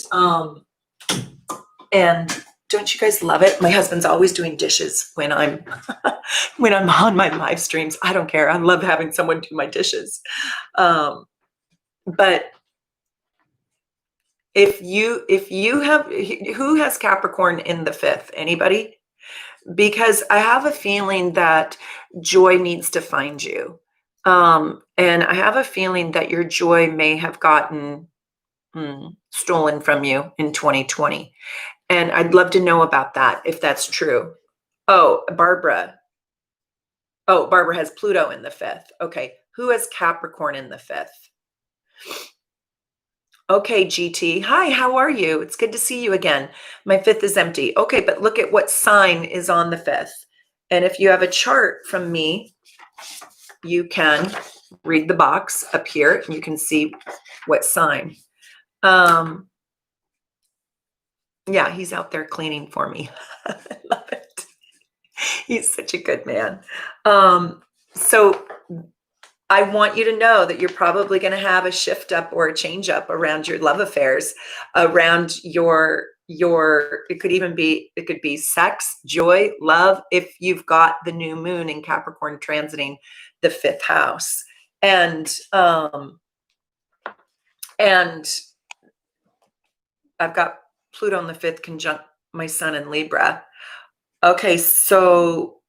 don't you guys love it? My husband's always doing dishes when I'm when I'm on my live streams. I don't care. I love having someone do my dishes. But if you have, who has Capricorn in the fifth? Anybody? Because I have a feeling that joy needs to find you. And I have a feeling that your joy may have gotten stolen from you in 2020. And I'd love to know about that, if that's true. Oh, Barbara. Oh, Barbara has Pluto in the fifth. Okay. Who has Capricorn in the fifth? Okay, GT. Hi, how are you? It's good to see you again. My fifth is empty. Okay, but look at what sign is on the fifth. And if you have a chart from me, you can read the box up here and you can see what sign. Yeah, he's out there cleaning for me. I love it. He's such a good man. So I want you to know that you're probably going to have a shift up or a change up around your love affairs, around your it could be sex, joy, love, if you've got the new moon in Capricorn transiting the fifth house. And I've got Pluto in the fifth conjunct my sun in Libra. Okay, so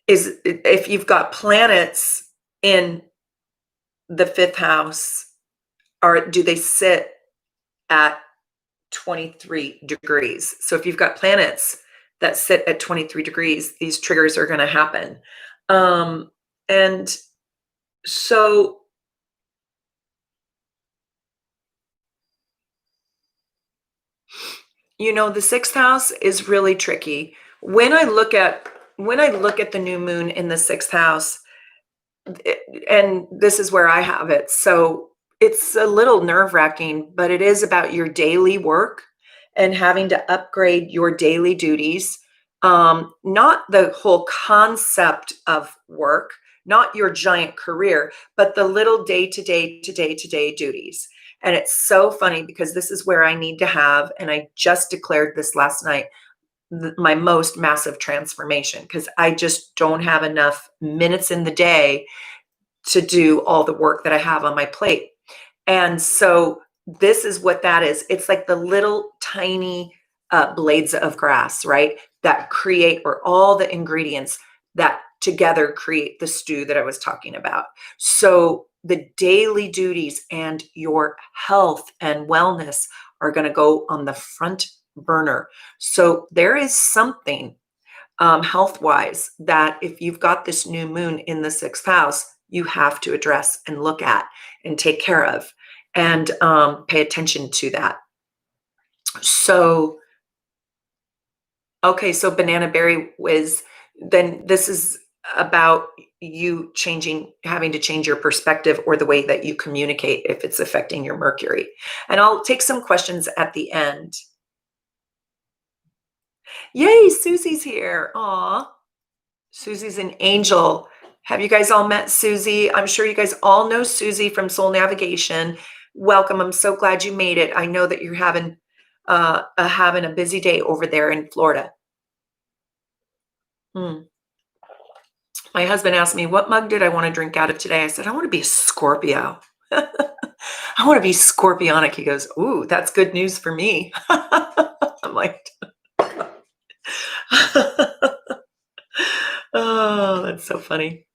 if you've got planets in the fifth house, or do they sit at 23 degrees? So if you've got planets that sit at 23 degrees, these triggers are going to happen. And so the sixth house is really tricky. When I look at the new moon in the sixth house, and this is where I have it, so it's a little nerve-wracking, but it is about your daily work and having to upgrade your daily duties. Not the whole concept of work, not your giant career, but the little day-to-day duties. And it's so funny because this is where I need to have, and I just declared this last night, my most massive transformation, because I just don't have enough minutes in the day to do all the work that I have on my plate. And so this is what that is. It's like the little tiny blades of grass, right? That create, or all the ingredients that together create the stew that I was talking about. So the daily duties and your health and wellness are going to go on the front burner. So there is something health-wise that if you've got this new moon in the sixth house, you have to address and look at and take care of, and pay attention to that. So, okay, so Banana Berry then this is about you having to change your perspective or the way that you communicate if it's affecting your Mercury. And I'll take some questions at the end. Yay, Susie's here. Aw, Susie's an angel. Have you guys all met Susie? I'm sure you guys all know Susie from Soul Navigation. Welcome. I'm so glad you made it. I know that you're having a busy day over there in Florida. My husband asked me, what mug did I want to drink out of today? I said, I want to be a Scorpio. I want to be scorpionic. He goes, ooh, that's good news for me. I'm like, oh, that's so funny.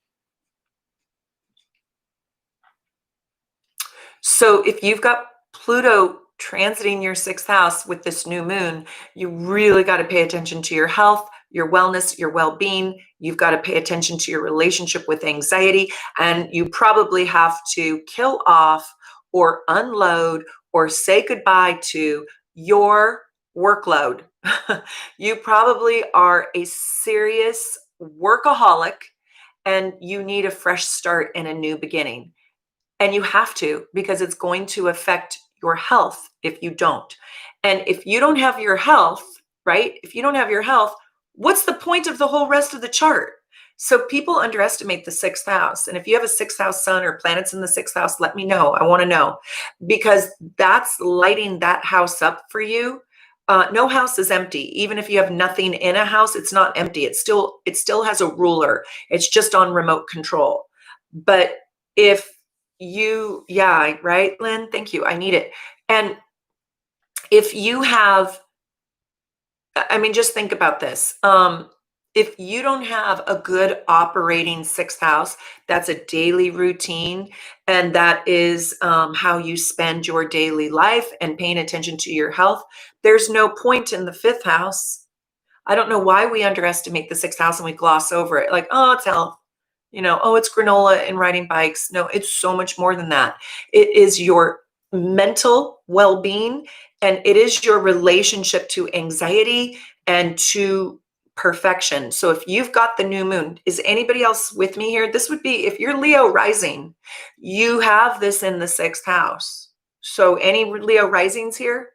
So if you've got Pluto transiting your sixth house with this new moon, you really got to pay attention to your health, your wellness, your well-being. You've got to pay attention to your relationship with anxiety, and you probably have to kill off or unload or say goodbye to your workload. You probably are a serious workaholic, and you need a fresh start and a new beginning. And you have to, because it's going to affect your health if you don't. And if you don't have your health, right? If you don't have your health, what's the point of the whole rest of the chart? So people underestimate the sixth house. And if you have a sixth house sun or planets in the sixth house, let me know. I want to know, because that's lighting that house up for you. No house is empty. Even if you have nothing in a house, it's not empty. It still has a ruler. It's just on remote control. But if you, yeah, right, Lynn, thank you. I need it. And if you have, I mean, just think about this. If you don't have a good operating sixth house, that's a daily routine, and that is how you spend your daily life and paying attention to your health. There's no point in the fifth house. I don't know why we underestimate the sixth house and we gloss over it. Like, oh, it's health. Oh, it's granola and riding bikes. No, it's so much more than that. It is your mental well-being, and it is your relationship to anxiety and to perfection. So if you've got the new moon, is anybody else with me here? This would be, if you're Leo rising, you have this in the sixth house. So any Leo risings here?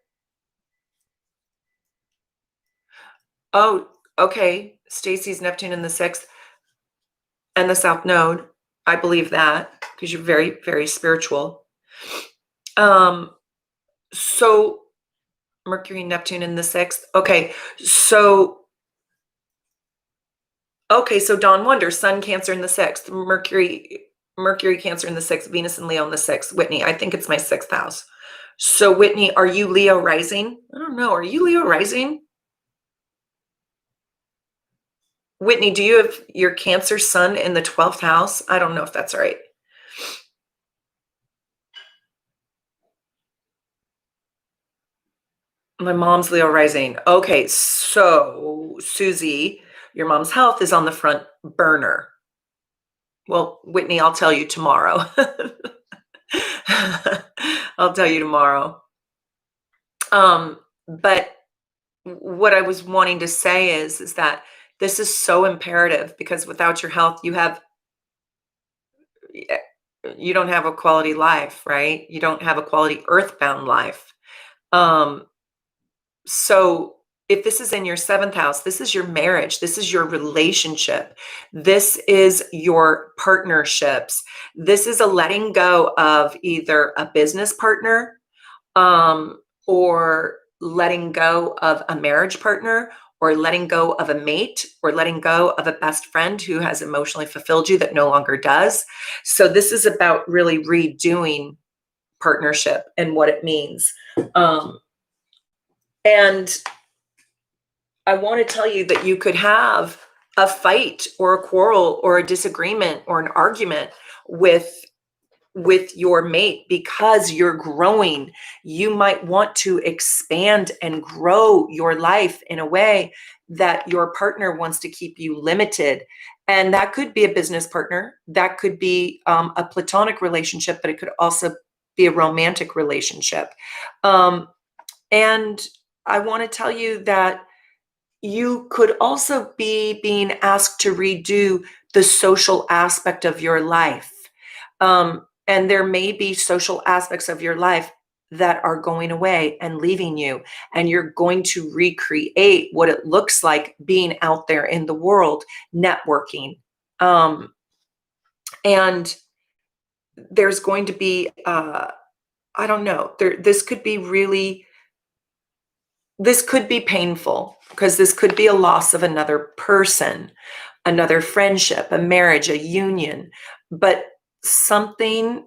Oh, okay. Stacy's Neptune in the sixth and the south node. I believe that, because you're very, very spiritual. So Mercury, Neptune in the sixth. Okay. So Dawn Wonder, Sun, Cancer in the sixth, Mercury, Cancer in the sixth, Venus and Leo in the sixth. Whitney, I think it's my sixth house. So Whitney, are you Leo rising? I don't know. Are you Leo rising? Whitney, do you have your Cancer Sun in the 12th house? I don't know if that's right. My mom's Leo rising. Okay, so Susie, your mom's health is on the front burner. Well, Whitney, I'll tell you tomorrow. I'll tell you tomorrow. But what I was wanting to say is that this is so imperative, because without your health, you don't have a quality life, right? You don't have a quality earthbound life. So if this is in your seventh house, this is your marriage, this is your relationship, this is your partnerships, this is a letting go of either a business partner, or letting go of a marriage partner, or letting go of a mate, or letting go of a best friend who has emotionally fulfilled you that no longer does. So this is about really redoing partnership and what it means. And I want to tell you that you could have a fight or a quarrel or a disagreement or an argument with your mate because you're growing. You might want to expand and grow your life in a way that your partner wants to keep you limited. And that could be a business partner. That could be a platonic relationship, but it could also be a romantic relationship. And I want to tell you that you could also be being asked to redo the social aspect of your life. And there may be social aspects of your life that are going away and leaving you, and you're going to recreate what it looks like being out there in the world, networking. And there's going to be, I don't know, this could be painful, because this could be a loss of another person, another friendship, a marriage, a union, but something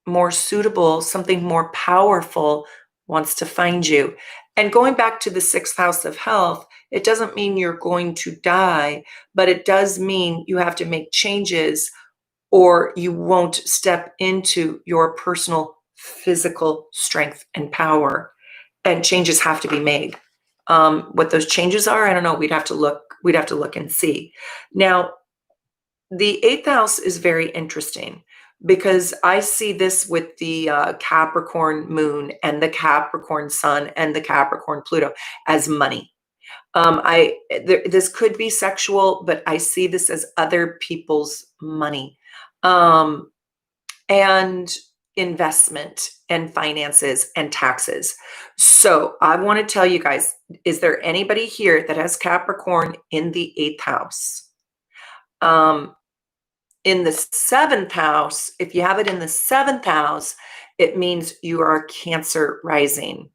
more suitable, something more powerful wants to find you. And going back to the sixth house of health, it doesn't mean you're going to die, but it does mean you have to make changes, or you won't step into your personal physical strength and power. And changes have to be made. What those changes are, I don't know. We'd have to look and see. Now, the eighth house is very interesting, because I see this with the Capricorn moon and the Capricorn sun and the Capricorn Pluto as money. This could be sexual, but I see this as other people's money, and investment and finances and taxes. So I want to tell you guys, is there anybody here that has Capricorn in the 8th house? In the 7th house, if you have it in the 7th house, it means you are Cancer rising.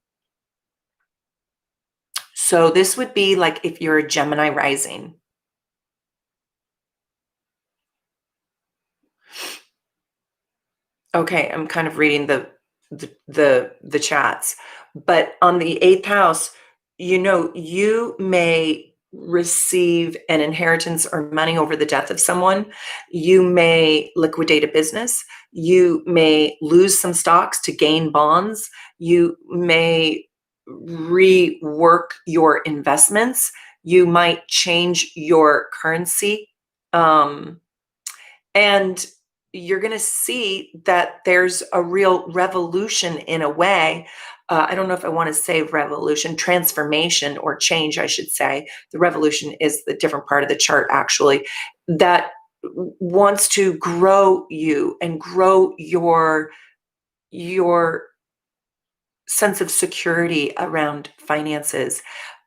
So this would be like if you're a Gemini rising. Okay, I'm kind of reading the chats. But on the 8th house, you may receive an inheritance or money over the death of someone. You may liquidate a business. You may lose some stocks to gain bonds. You may rework your investments. You might change your currency. And you're going to see that there's a real revolution in a way. I don't know if I want to say revolution, transformation or change, I should say. The revolution is the different part of the chart, actually, that wants to grow you and grow your sense of security around finances.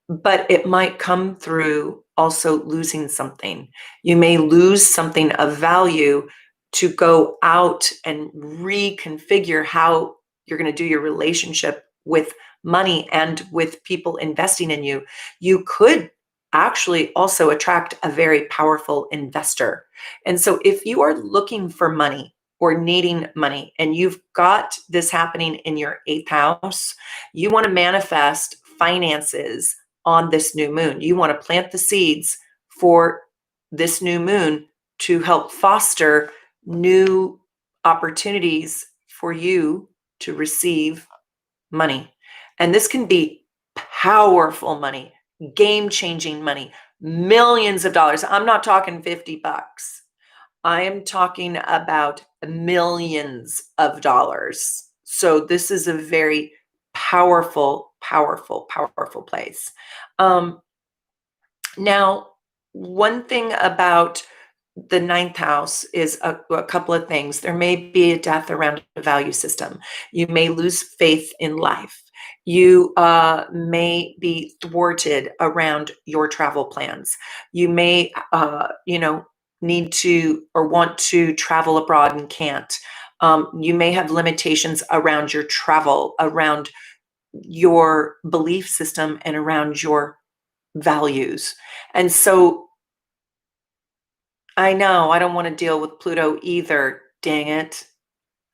But it might come through also losing something. You may lose something of value to go out and reconfigure how you're going to do your relationship with money and with people investing in you. You could actually also attract a very powerful investor. And so if you are looking for money or needing money and you've got this happening in your 8th house, you want to manifest finances on this new moon. You want to plant the seeds for this new moon to help foster new opportunities for you to receive money. And this can be powerful money, game-changing money, millions of dollars. I'm not talking 50 bucks. I am talking about millions of dollars. So this is a very powerful, powerful, powerful place. Now, one thing about the 9th house is a couple of things. There may be a death around a value system. You may lose faith in life. You may be thwarted around your travel plans. You may, need to or want to travel abroad and can't. You may have limitations around your travel, around your belief system, and around your values. And so I know I don't want to deal with Pluto either. Dang it.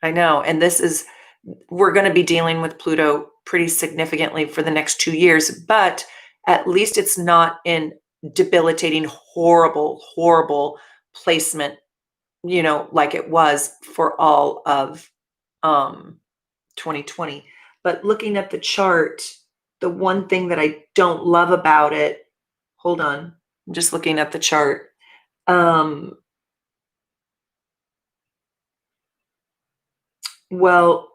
I know. And we're going to be dealing with Pluto pretty significantly for the next 2 years, but at least it's not in debilitating, horrible, horrible placement, like it was for all of 2020. But looking at the chart, the one thing that I don't love about it, hold on, I'm just looking at the chart. Well,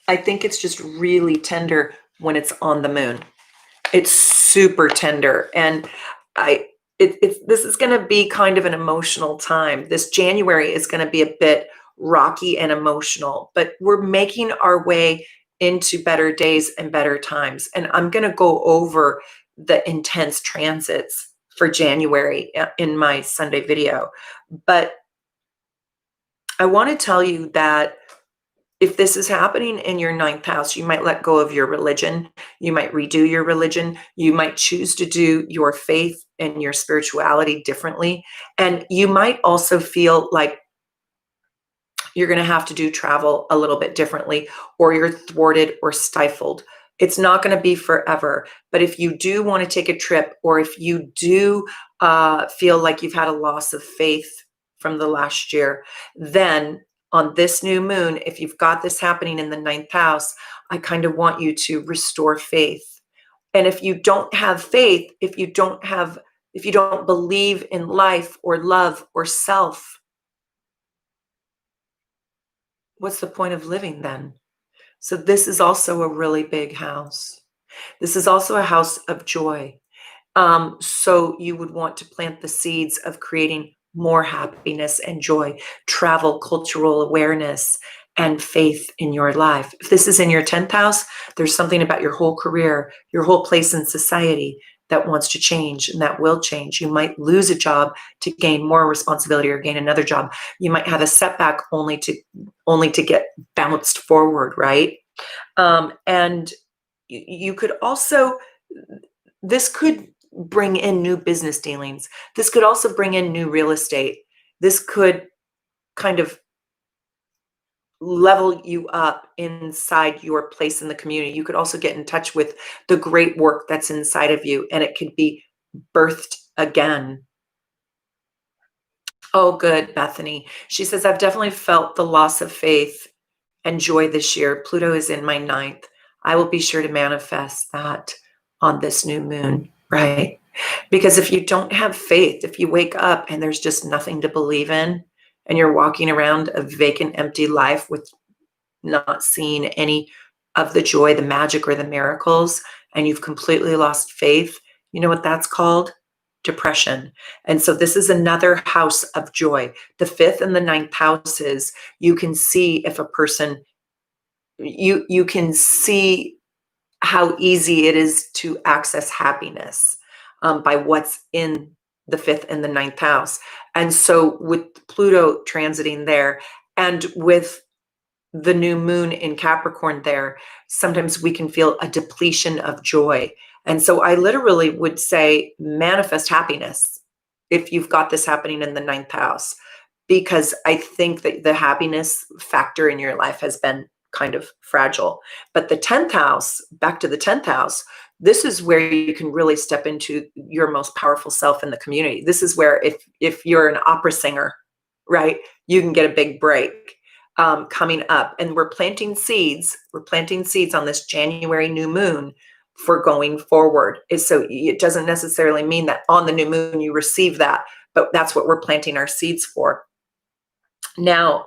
I think it's just really tender when it's on the moon. It's super tender. And this is going to be kind of an emotional time. This January is going to be a bit rocky and emotional, but we're making our way into better days and better times. And I'm going to go over the intense transits for January in my Sunday video. But I want to tell you that if this is happening in your 9th house, you might let go of your religion. You might redo your religion. You might choose to do your faith and your spirituality differently. And you might also feel like you're going to have to do travel a little bit differently, or you're thwarted or stifled. It's not going to be forever. But if you do want to take a trip, or if you do feel like you've had a loss of faith from the last year, then on this new moon, if you've got this happening in the 9th house, I kind of want you to restore faith. And if you don't have faith, if you don't believe in life or love or self, what's the point of living then? So this is also a really big house. This is also a house of joy. So you would want to plant the seeds of creating more happiness and joy, travel, cultural awareness, and faith in your life. If this is in your 10th house, there's something about your whole career, your whole place in society that wants to change and that will change. You might lose a job to gain more responsibility or gain another job. You might have a setback only to get bounced forward, right? And you could also, this could bring in new business dealings. This could also bring in new real estate. This could kind of level you up inside your place in the community. You could also get in touch with the great work that's inside of you, and it could be birthed again. Oh, good, Bethany. She says, I've definitely felt the loss of faith and joy this year. Pluto is in my 9th. I will be sure to manifest that on this new moon, right? Because if you don't have faith, if you wake up and there's just nothing to believe in, and you're walking around a vacant, empty life with not seeing any of the joy, the magic, or the miracles, and you've completely lost faith, you know what that's called? Depression. And so this is another house of joy. The 5th and the 9th houses, you can see if a person, you can see how easy it is to access happiness by what's in the 5th and the 9th house. And so with Pluto transiting there, and with the new moon in Capricorn there, sometimes we can feel a depletion of joy. And so I literally would say manifest happiness if you've got this happening in the 9th house, because I think that the happiness factor in your life has been kind of fragile. But the 10th house, back to the 10th house, this is where you can really step into your most powerful self in the community. This is where if you're an opera singer, right, you can get a big break coming up. And we're planting seeds. We're planting seeds on this January new moon for going forward. So it doesn't necessarily mean that on the new moon you receive that, but that's what we're planting our seeds for. Now,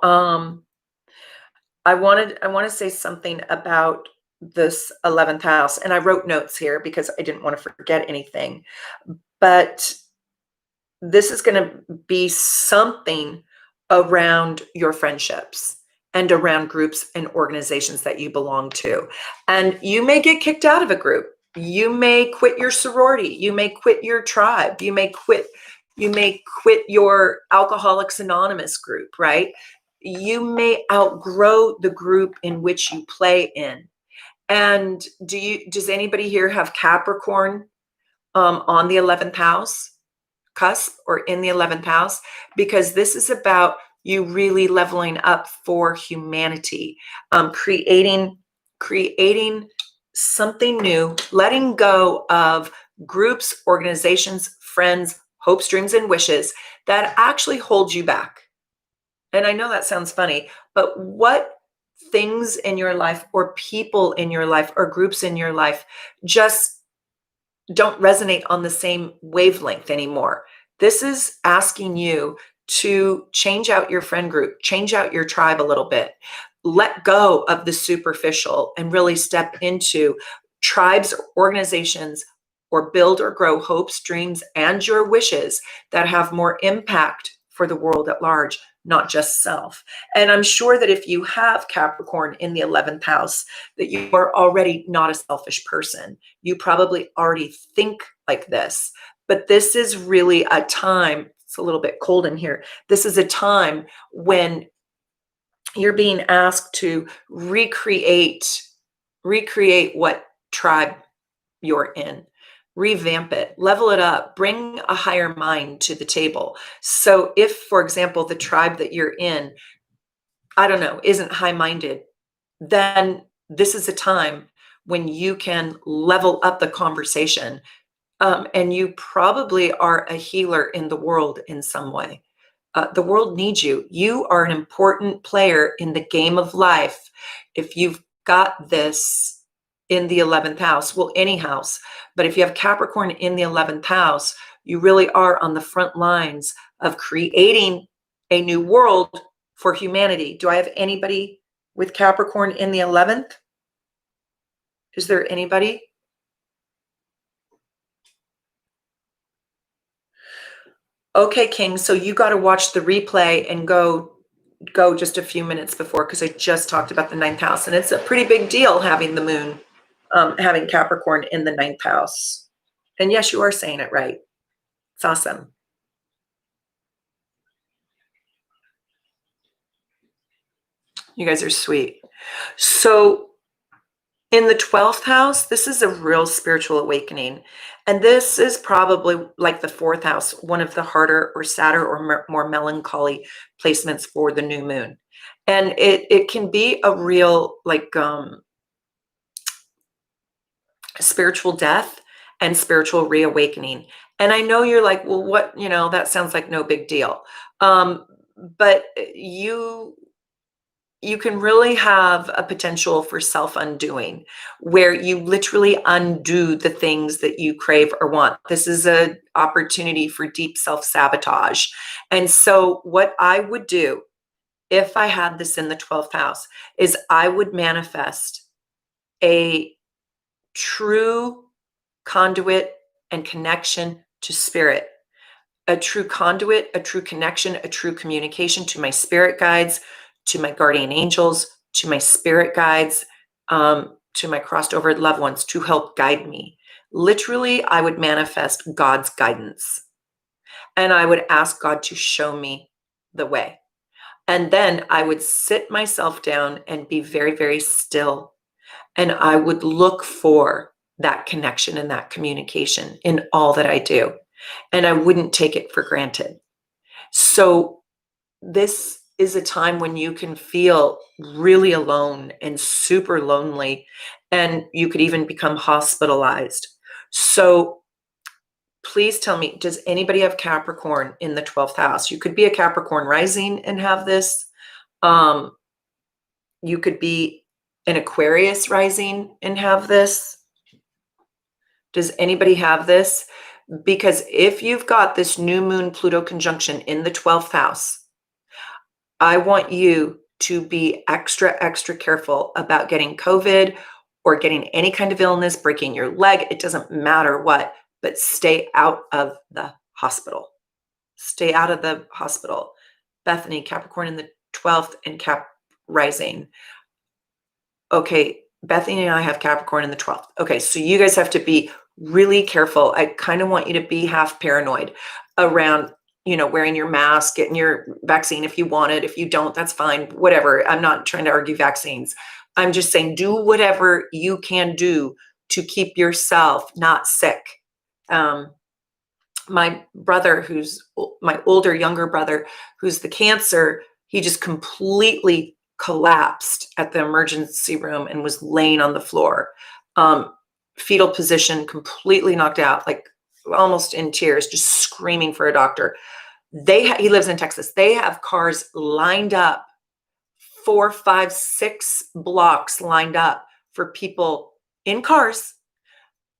I want to say something about this 11th house, and I wrote notes here because I didn't want to forget anything. But this is going to be something around your friendships and around groups and organizations that you belong to. And you may get kicked out of a group. You may quit your sorority. You may quit your tribe. You may quit your Alcoholics Anonymous group, right? You may outgrow the group in which you play in. And does anybody here have Capricorn on the 11th house cusp or in the 11th house? Because this is about you really leveling up for humanity, creating something new, letting go of groups, organizations, friends, hopes, dreams, and wishes that actually hold you back. And I know that sounds funny, but what things in your life or people in your life or groups in your life just don't resonate on the same wavelength anymore? This is asking you to change out your friend group, change out your tribe a little bit, let go of the superficial and really step into tribes, organizations, or build or grow hopes, dreams, and your wishes that have more impact for the world at large, not just self. And I'm sure that if you have Capricorn in the 11th house, that you are already not a selfish person. You probably already think like this, but this is really a time, it's a little bit cold in here. This is a time when you're being asked to recreate what tribe you're in, revamp it, level it up, bring a higher mind to the table. So if, for example, the tribe that you're in, I don't know, isn't high-minded, then this is a time when you can level up the conversation. And you probably are a healer in the world in some way. The world needs you. You are an important player in the game of life. If you've got this in the 11th house, well, any house, but if you have Capricorn in the 11th house, you really are on the front lines of creating a new world for humanity. Do I have anybody with Capricorn in the 11th? Is there anybody? Okay, King, so you got to watch the replay and go just a few minutes before, because I just talked about the ninth house, and it's a pretty big deal having the moon, having Capricorn in the ninth house. And yes, you are saying it right. It's awesome. You guys are sweet. So in the 12th house, this is a real spiritual awakening. And this is probably like the 4th house, one of the harder or sadder or more melancholy placements for the new moon. And it can be a real spiritual death and spiritual reawakening. And I know you're like, well, what, that sounds like no big deal. But you can really have a potential for self-undoing, where you literally undo the things that you crave or want. This is an opportunity for deep self-sabotage. And so what I would do if I had this in the 12th house is I would manifest a true conduit and connection to spirit, a true conduit, a true connection, a true communication to my spirit guides, to my guardian angels, to my spirit guides, to my crossed over loved ones to help guide me. Literally, I would manifest God's guidance, and I would ask God to show me the way. And then I would sit myself down and be very, very still. And I would look for that connection and that communication in all that I do. And I wouldn't take it for granted. So this is a time when you can feel really alone and super lonely, and you could even become hospitalized. So please tell me, does anybody have Capricorn in the 12th house? You could be a Capricorn rising and have this. You could be an Aquarius rising and have this. Does anybody have this? Because if you've got this new moon Pluto conjunction in the 12th house, I want you to be extra, extra careful about getting COVID or getting any kind of illness, breaking your leg. It doesn't matter what, but stay out of the hospital. Stay out of the hospital. Bethany, Capricorn in the 12th and Cap rising. Okay, Bethany and I have Capricorn in the 12th. Okay, so you guys have to be really careful. I kind of want you to be half paranoid around, wearing your mask, getting your vaccine if you want it. If you don't, that's fine. Whatever. I'm not trying to argue vaccines. I'm just saying do whatever you can do to keep yourself not sick. My brother, who's my younger brother, who's the Cancer, he just completely collapsed at the emergency room and was laying on the floor. Fetal position, completely knocked out, like almost in tears, just screaming for a doctor. He lives in Texas. They have cars lined up, 4, 5, 6 blocks lined up for people in cars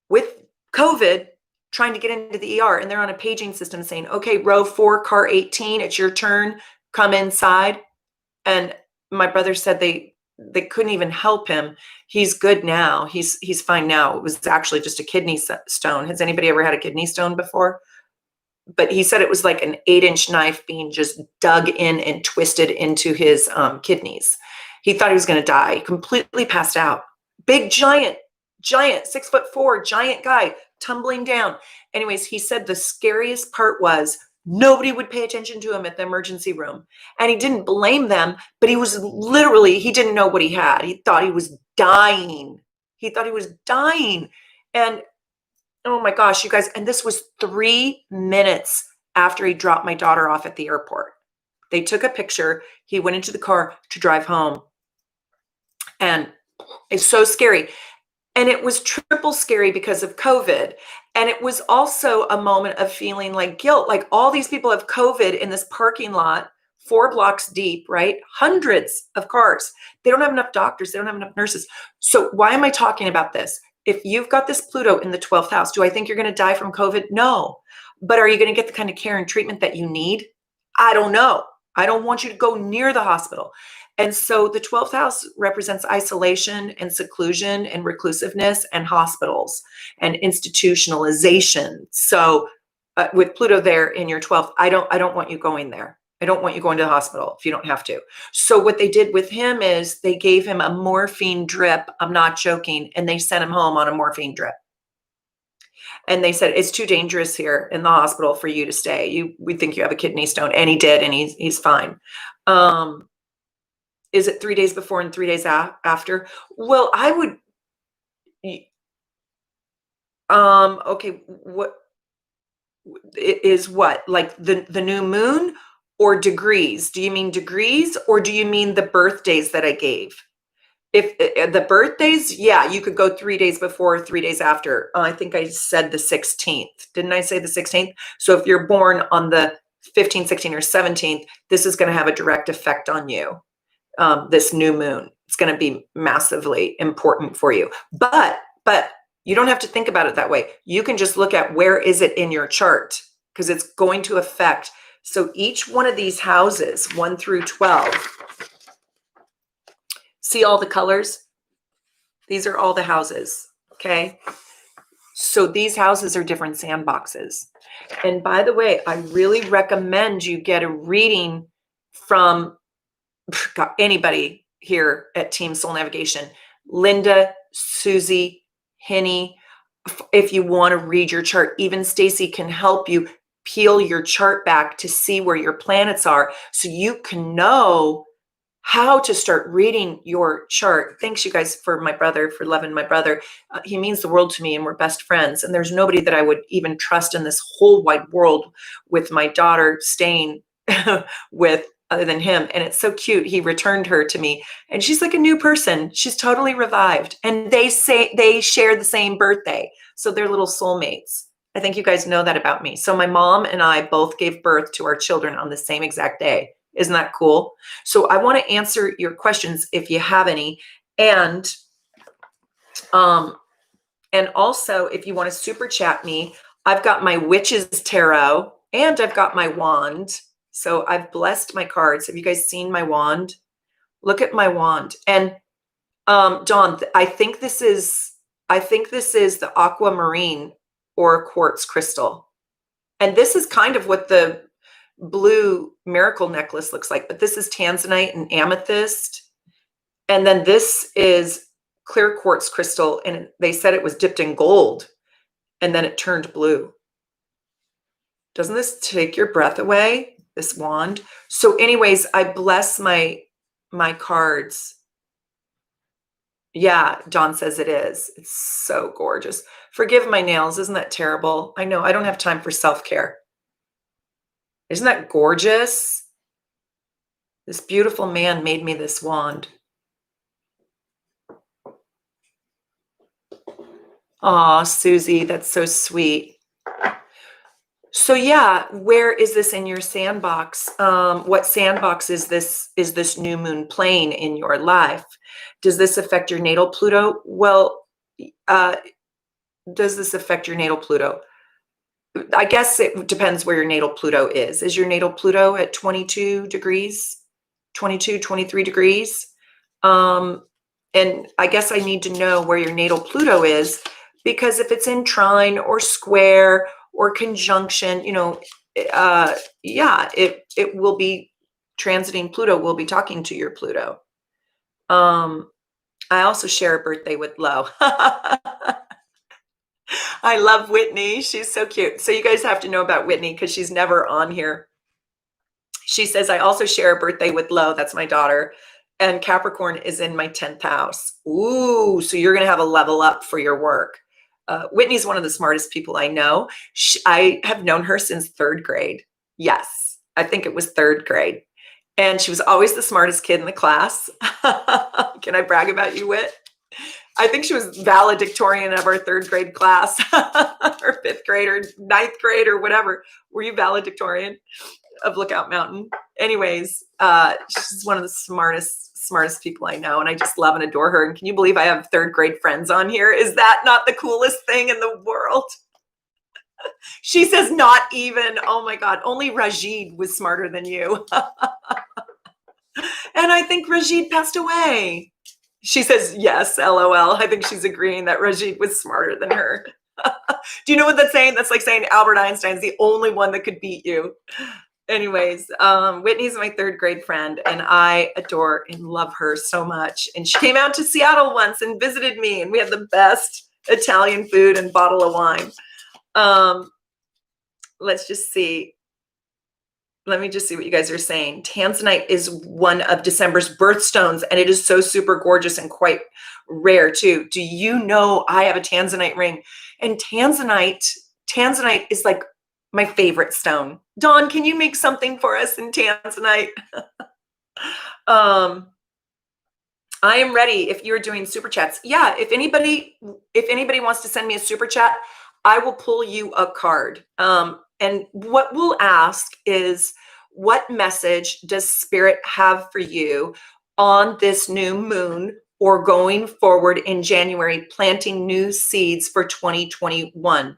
with COVID trying to get into the ER, and they're on a paging system saying, okay, row 4, car 18, it's your turn, come inside. And my brother said they couldn't even help him. He's good now. He's fine now. It was actually just a kidney stone. Has anybody ever had a kidney stone before? But he said it was like an 8-inch knife being just dug in and twisted into his kidneys. He thought he was going to die, completely passed out. Big, giant, 6'4", giant guy tumbling down. Anyways, he said the scariest part was nobody would pay attention to him at the emergency room. And he didn't blame them, but he didn't know what he had. He thought he was dying. And oh my gosh, you guys, and this was 3 minutes after he dropped my daughter off at the airport. They took a picture. He went into the car to drive home. And it's so scary. And it was triple scary because of COVID. And it was also a moment of feeling like guilt. Like all these people have COVID in this parking lot, 4 blocks deep, right? Hundreds of cars. They don't have enough doctors. They don't have enough nurses. So why am I talking about this? If you've got this Pluto in the 12th house, do I think you're going to die from COVID? No. But are you going to get the kind of care and treatment that you need? I don't know. I don't want you to go near the hospital. And so the 12th house represents isolation and seclusion and reclusiveness and hospitals and institutionalization. So with Pluto there in your 12th, I don't want you going there. I don't want you going to the hospital if you don't have to. So what they did with him is they gave him a morphine drip. I'm not joking. And they sent him home on a morphine drip. And they said, it's too dangerous here in the hospital for you to stay. We think you have a kidney stone. And he did, and he's fine. Is it 3 days before and 3 days after? Well, I would, okay, what is what? Like the new moon or degrees? Do you mean degrees or do you mean the birthdays that I gave? If the birthdays, yeah, you could go 3 days before, 3 days after. I think I said the 16th. Didn't I say the 16th? So if you're born on the 15th, 16th, or 17th, this is going to have a direct effect on you. This new moon, it's going to be massively important for you. But you don't have to think about it that way. You can just look at where is it in your chart, because it's going to affect. So each one of these houses, 1 through 12, see all the colors? These are all the houses, okay? So these houses are different sandboxes. And by the way, I really recommend you get a reading from anybody here at Team Soul Navigation, Linda, Susie, Henny. If you want to read your chart, even Stacy can help you peel your chart back to see where your planets are so you can know how to start reading your chart. Thanks, you guys, for my brother, for loving my brother. He means the world to me, and we're best friends. And there's nobody that I would even trust in this whole wide world with my daughter staying with other than him. And it's so cute. He returned her to me, and she's like a new person. She's totally revived. And they say they share the same birthday. So they're little soulmates. I think you guys know that about me. So my mom and I both gave birth to our children on the same exact day. Isn't that cool? So I want to answer your questions if you have any. And also, if you want to super chat me, I've got my Witch's Tarot and I've got my wand. So I've blessed my cards. Have you guys seen my wand? Look at my wand. And Dawn, I think this is the aquamarine or quartz crystal. And this is kind of what the blue miracle necklace looks like, but this is tanzanite and amethyst. And then this is clear quartz crystal, and they said it was dipped in gold and then it turned blue. Doesn't this take your breath away, this wand? So anyways, I bless my cards. Yeah, Dawn says it is. It's so gorgeous. Forgive my nails. Isn't that terrible? I know. I don't have time for self-care. Isn't that gorgeous? This beautiful man made me this wand. Aw, Susie, that's so sweet. So yeah, where is this in your sandbox? What sandbox is this new moon playing in your life? Does this affect your natal Pluto? Well, does this affect your natal Pluto? I guess it depends where your natal Pluto is. Is your natal Pluto at 22 degrees, 22, 23 degrees? And I guess I need to know where your natal Pluto is, because if it's in trine or square or conjunction, yeah, it will be transiting Pluto, will be talking to your Pluto. I also share a birthday with Lo. I love Whitney. She's so cute. So you guys have to know about Whitney because she's never on here. She says, I also share a birthday with Lo. That's my daughter. And Capricorn is in my 10th house. Ooh, so you're going to have a level up for your work. Whitney's one of the smartest people I know. I have known her since 3rd grade. Yes, I think it was 3rd grade. And she was always the smartest kid in the class. Can I brag about you, Whit? I think she was valedictorian of our 3rd grade class, or 5th grade or 9th grade or whatever. Were you valedictorian of Lookout Mountain? Anyways, she's one of the smartest people I know, and I just love and adore her. And can you believe I have 3rd grade friends on here? Is that not the coolest thing in the world? She says not even. Oh my God, only Rajid was smarter than you. And I think Rajid passed away. She says, yes, LOL. I think she's agreeing that Rajid was smarter than her. Do you know what that's saying? That's like saying Albert Einstein's the only one that could beat you. Anyways, Whitney's my third grade friend, and I adore and love her so much. And she came out to Seattle once and visited me, and we had the best Italian food and bottle of wine. Let's just see. Let me just see what you guys are saying. Tanzanite is one of December's birthstones, and it is so super gorgeous and quite rare too. Do you know I have a Tanzanite ring? And Tanzanite is like my favorite stone. Dawn, can you make something for us in Tanzanite? I am ready if you're doing super chats. Yeah, if anybody wants to send me a super chat, I will pull you a card. And what we'll ask is, what message does Spirit have for you on this new moon or going forward in January, planting new seeds for 2021?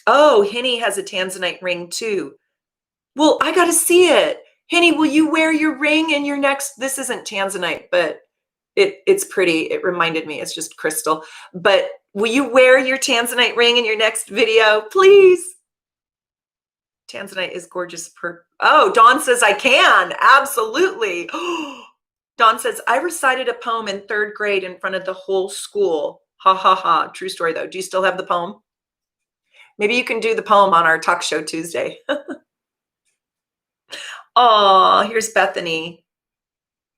Oh, Henny has a Tanzanite ring too. Well, I got to see it. Henny, will you wear your ring in your next? This isn't Tanzanite, but it's pretty. It reminded me. It's just crystal. But will you wear your Tanzanite ring in your next video, please? Tanzanite is gorgeous. Oh, Dawn says I can. Absolutely. Dawn says, I recited a poem in third grade in front of the whole school. Ha, ha, ha. True story, though. Do you still have the poem? Maybe you can do the poem on our talk show Tuesday. Oh, here's Bethany.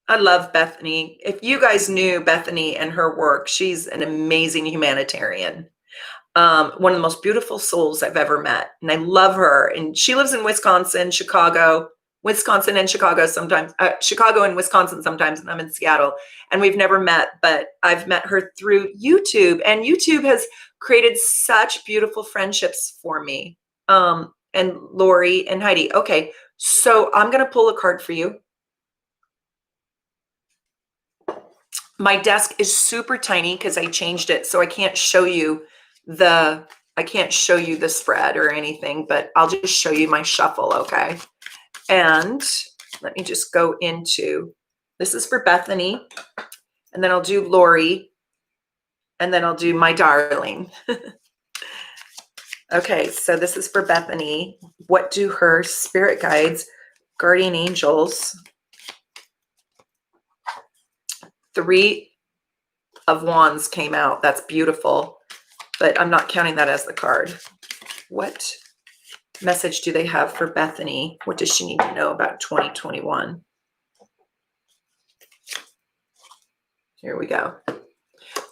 I love Bethany. If you guys knew Bethany and her work, she's an amazing humanitarian. One of the most beautiful souls I've ever met. And I love her. And she lives in Wisconsin and Chicago sometimes, Chicago and Wisconsin sometimes, and I'm in Seattle. And we've never met, but I've met her through YouTube. And YouTube has created such beautiful friendships for me. And Lori and Heidi. Okay, so I'm going to pull a card for you. My desk is super tiny because I changed it, so I can't show you the spread or anything, but I'll just show you my shuffle, okay? And let me just go into, this is for Bethany, and then I'll do Lori, and then I'll do my darling. Okay, so this is for Bethany. What do her spirit guides, guardian angels, 3 of Wands came out. That's beautiful, but I'm not counting that as the card. What message do they have for Bethany? What does she need to know about 2021? Here we go.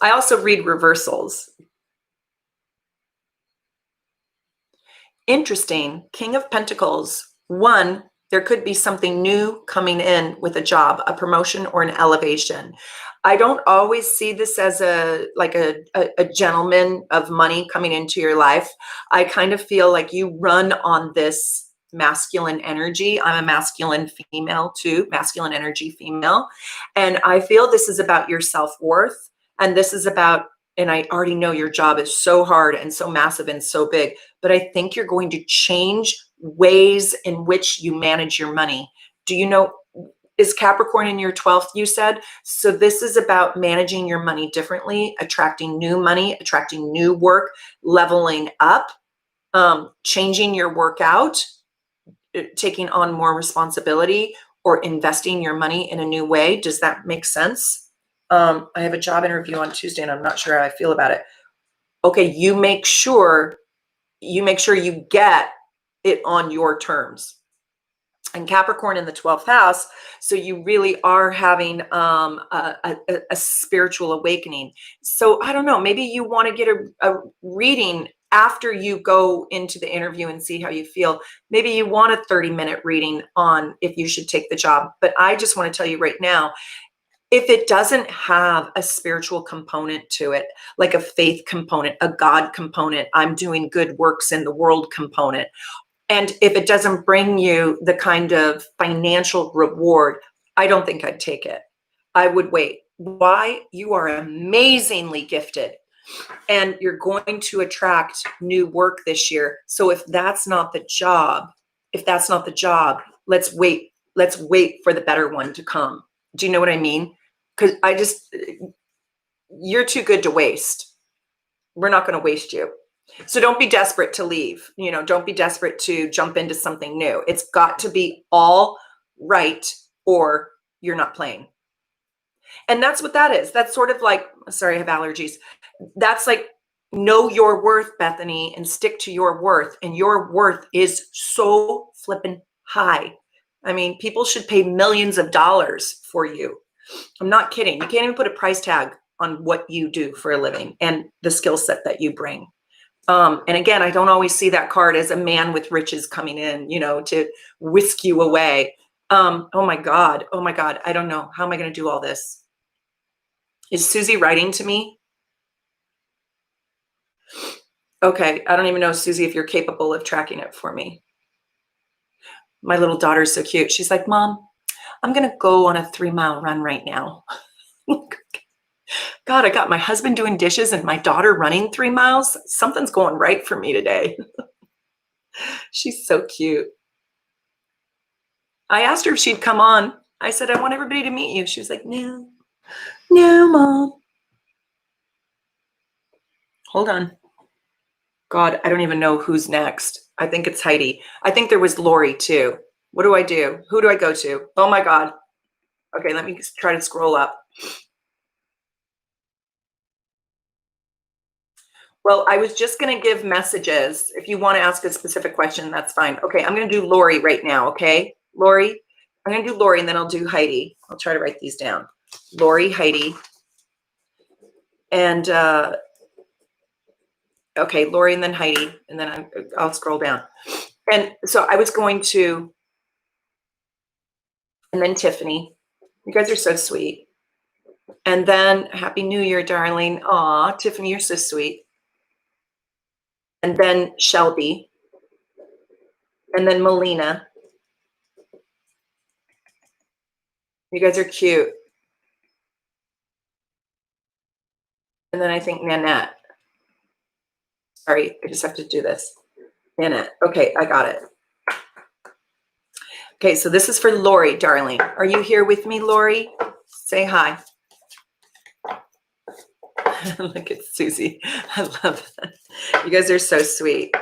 I also read reversals. Interesting. King of Pentacles. 1, there could be something new coming in with a job, a promotion, or an elevation. I don't always see this as a gentleman of money coming into your life. I kind of feel like you run on this masculine energy. I'm a masculine female too, masculine energy female. And I feel this is about your self-worth. And this is about, and I already know your job is so hard and so massive and so big, but I think you're going to change ways in which you manage your money. Do you know, is Capricorn in your 12th, you said? So this is about managing your money differently, attracting new money, attracting new work, leveling up, changing your workout, taking on more responsibility, or investing your money in a new way. Does that make sense? I have a job interview on Tuesday and I'm not sure how I feel about it. Okay, you make sure you get it on your terms. And Capricorn in the 12th house, so you really are having a spiritual awakening. So I don't know, maybe you want to get a reading after you go into the interview and see how you feel. Maybe you want a 30-minute reading on if you should take the job. But I just want to tell you right now, if it doesn't have a spiritual component to it, like a faith component, a God component, I'm doing good works in the world component, and if it doesn't bring you the kind of financial reward, I don't think I'd take it. I would wait. Why? You are amazingly gifted and you're going to attract new work this year. So if that's not the job, let's wait. Let's wait for the better one to come. Do you know what I mean? Because you're too good to waste. We're not going to waste you. So don't be desperate to leave. Don't be desperate to jump into something new. It's got to be all right, or you're not playing. And that's what that is. That's sort of like, sorry, I have allergies. That's like, know your worth, Bethany, and stick to your worth. And your worth is so flippin' high. I mean, people should pay millions of dollars for you. I'm not kidding. You can't even put a price tag on what you do for a living and the skill set that you bring. And again, I don't always see that card as a man with riches coming in, to whisk you away. Oh my God. I don't know. How am I going to do all this? Is Susie writing to me? Okay. I don't even know, Susie, if you're capable of tracking it for me. My little daughter's so cute. She's like, Mom, I'm going to go on a 3-mile run right now. God, I got my husband doing dishes and my daughter running 3 miles. Something's going right for me today. She's so cute. I asked her if she'd come on. I said, I want everybody to meet you. She was like, no, Mom. Hold on. God, I don't even know who's next. I think it's Heidi. I think there was Lori too. What do I do? Who do I go to? Oh my God. Okay, let me try to scroll up. Well, I was just going to give messages. If you want to ask a specific question, that's fine. Okay, I'm going to do Lori right now, okay? Lori, I'm going to do Lori and then I'll do Heidi. I'll try to write these down. Lori, Heidi. And, okay, Lori and then Heidi. And then I'll scroll down. And so I was going to, and then Tiffany. You guys are so sweet. And then Happy New Year, darling. Aw, Tiffany, you're so sweet. And then Shelby, and then Melina. You guys are cute. And then I think Nanette. Sorry, I just have to do this. Nanette. Okay, I got it. Okay, so this is for Lori, darling. Are you here with me, Lori? Say hi. Look at Susie. I love that. You guys are so sweet.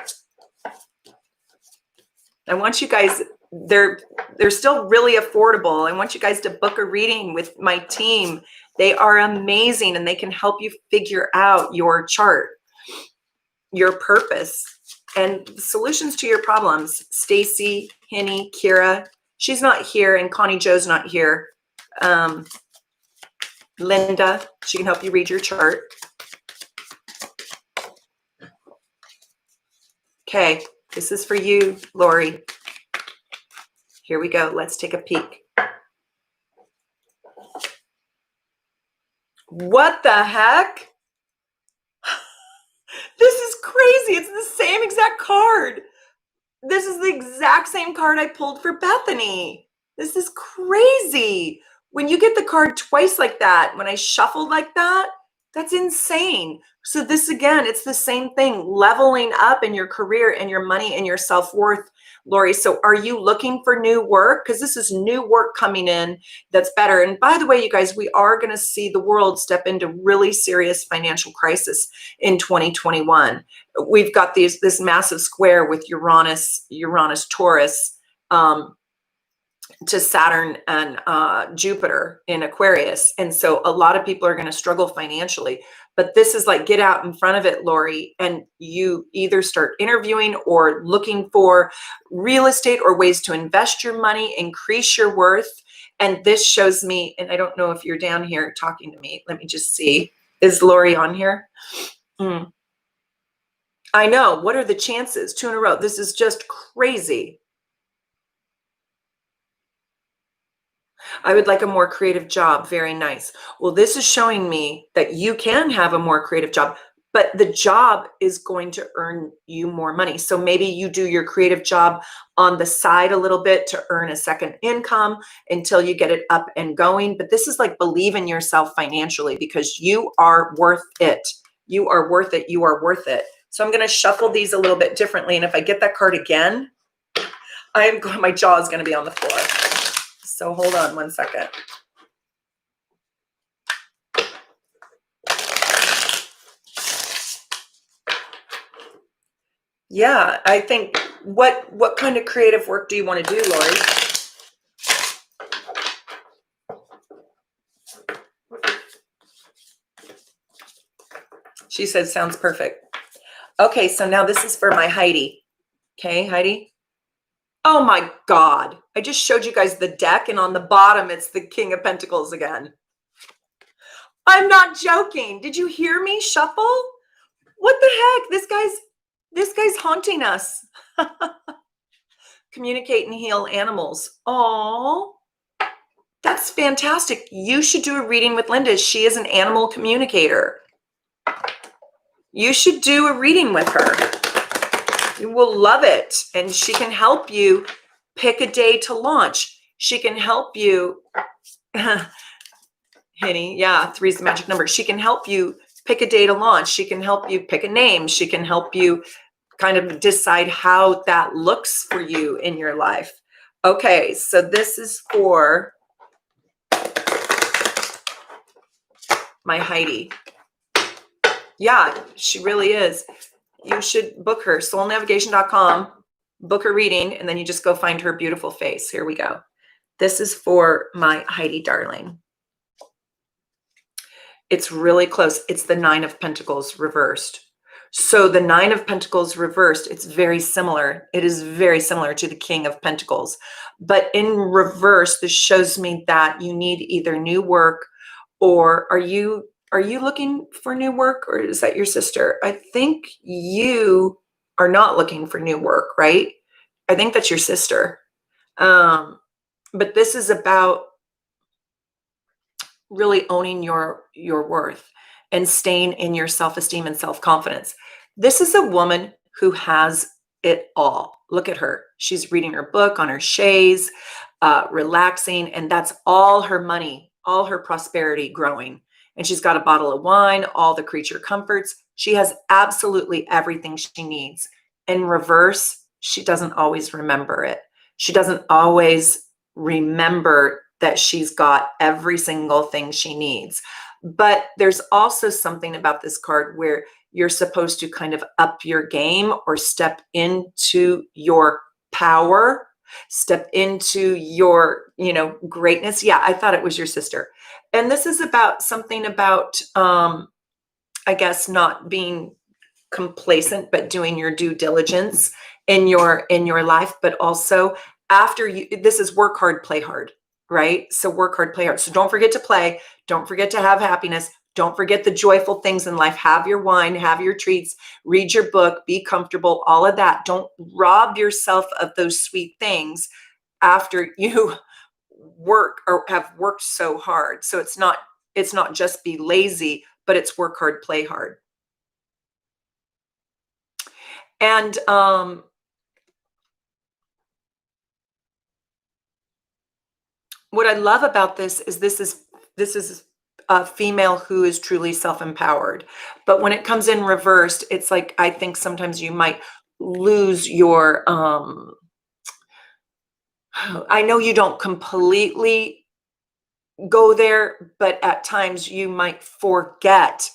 I want you guys, they're still really affordable. I want you guys to book a reading with my team. They are amazing and they can help you figure out your chart, your purpose, and solutions to your problems. Stacy, Henny, Kira, she's not here, and Connie Joe's not here. Linda, she can help you read your chart. Okay, this is for you, Lori. Here we go. Let's take a peek. What the heck? This is crazy. It's the same exact card. This is the exact same card I pulled for Bethany. This is crazy. When you get the card twice like that, when I shuffled like that, that's insane. So this, again, it's the same thing, leveling up in your career and your money and your self-worth, Lori. So are you looking for new work? Because this is new work coming in that's better. And by the way, you guys, we are going to see the world step into really serious financial crisis in 2021. We've got this massive square with Uranus, Taurus, to Saturn and Jupiter in Aquarius. And so a lot of people are going to struggle financially. But this is like, get out in front of it, Lori, and you either start interviewing or looking for real estate or ways to invest your money, increase your worth. And this shows me, and I don't know if you're down here talking to me. Let me just see. Is Lori on here? I know. What are the chances? 2 in a row. This is just crazy. I would like a more creative job. Very nice. Well, this is showing me that you can have a more creative job, but the job is going to earn you more money. So maybe you do your creative job on the side a little bit to earn a second income until you get it up and going. But this is like, believe in yourself financially, because you are worth it. You are worth it. You are worth it. So I'm going to shuffle these a little bit differently. And if I get that card again, my jaw is going to be on the floor. So hold on one second. Yeah, I think what kind of creative work do you want to do, Lori? She said, sounds perfect. Okay, so now this is for my Heidi. Okay, Heidi. Oh my God. I just showed you guys the deck, and on the bottom, it's the King of Pentacles again. I'm not joking. Did you hear me shuffle? What the heck? This guy's haunting us. Communicate and heal animals. Oh, that's fantastic. You should do a reading with Linda. She is an animal communicator. You should do a reading with her. You will love it. And she can help you pick a day to launch. She can help you, Henny, yeah, 3 is the magic number. She can help you pick a day to launch. She can help you pick a name. She can help you kind of decide how that looks for you in your life. Okay, so this is for my Heidi. Yeah, she really is. You should book her, soulnavigation.com, book her reading, and then you just go find her beautiful face. Here we go. This is for my Heidi darling. It's really close. It's the 9 of Pentacles reversed. So the 9 of Pentacles reversed, it's very similar. It is very similar to the King of Pentacles. But in reverse, this shows me that you need either new work, or are you looking for new work, or is that your sister? I think you are not looking for new work, right? I think that's your sister. But this is about really owning your worth and staying in your self-esteem and self-confidence. This is a woman who has it all. Look at her. She's reading her book on her chaise, relaxing, and that's all her money, all her prosperity growing. And she's got a bottle of wine, all the creature comforts. She has absolutely everything she needs. In reverse, she doesn't always remember it. She doesn't always remember that she's got every single thing she needs. But there's also something about this card where you're supposed to kind of up your game or step into your power, step into your, greatness. Yeah, I thought it was your sister. And this is about something about, I guess, not being complacent, but doing your due diligence in your life. But also, after you, this is work hard, play hard, right? So work hard, play hard. So don't forget to play. Don't forget to have happiness. Don't forget the joyful things in life. Have your wine, have your treats, read your book, be comfortable, all of that. Don't rob yourself of those sweet things after you work or have worked so hard. So it's not just be lazy, but it's work hard, play hard. And what I love about this is a female who is truly self-empowered. But when it comes in reversed, it's like, I think sometimes you might lose your, I know you don't completely go there, but at times you might forget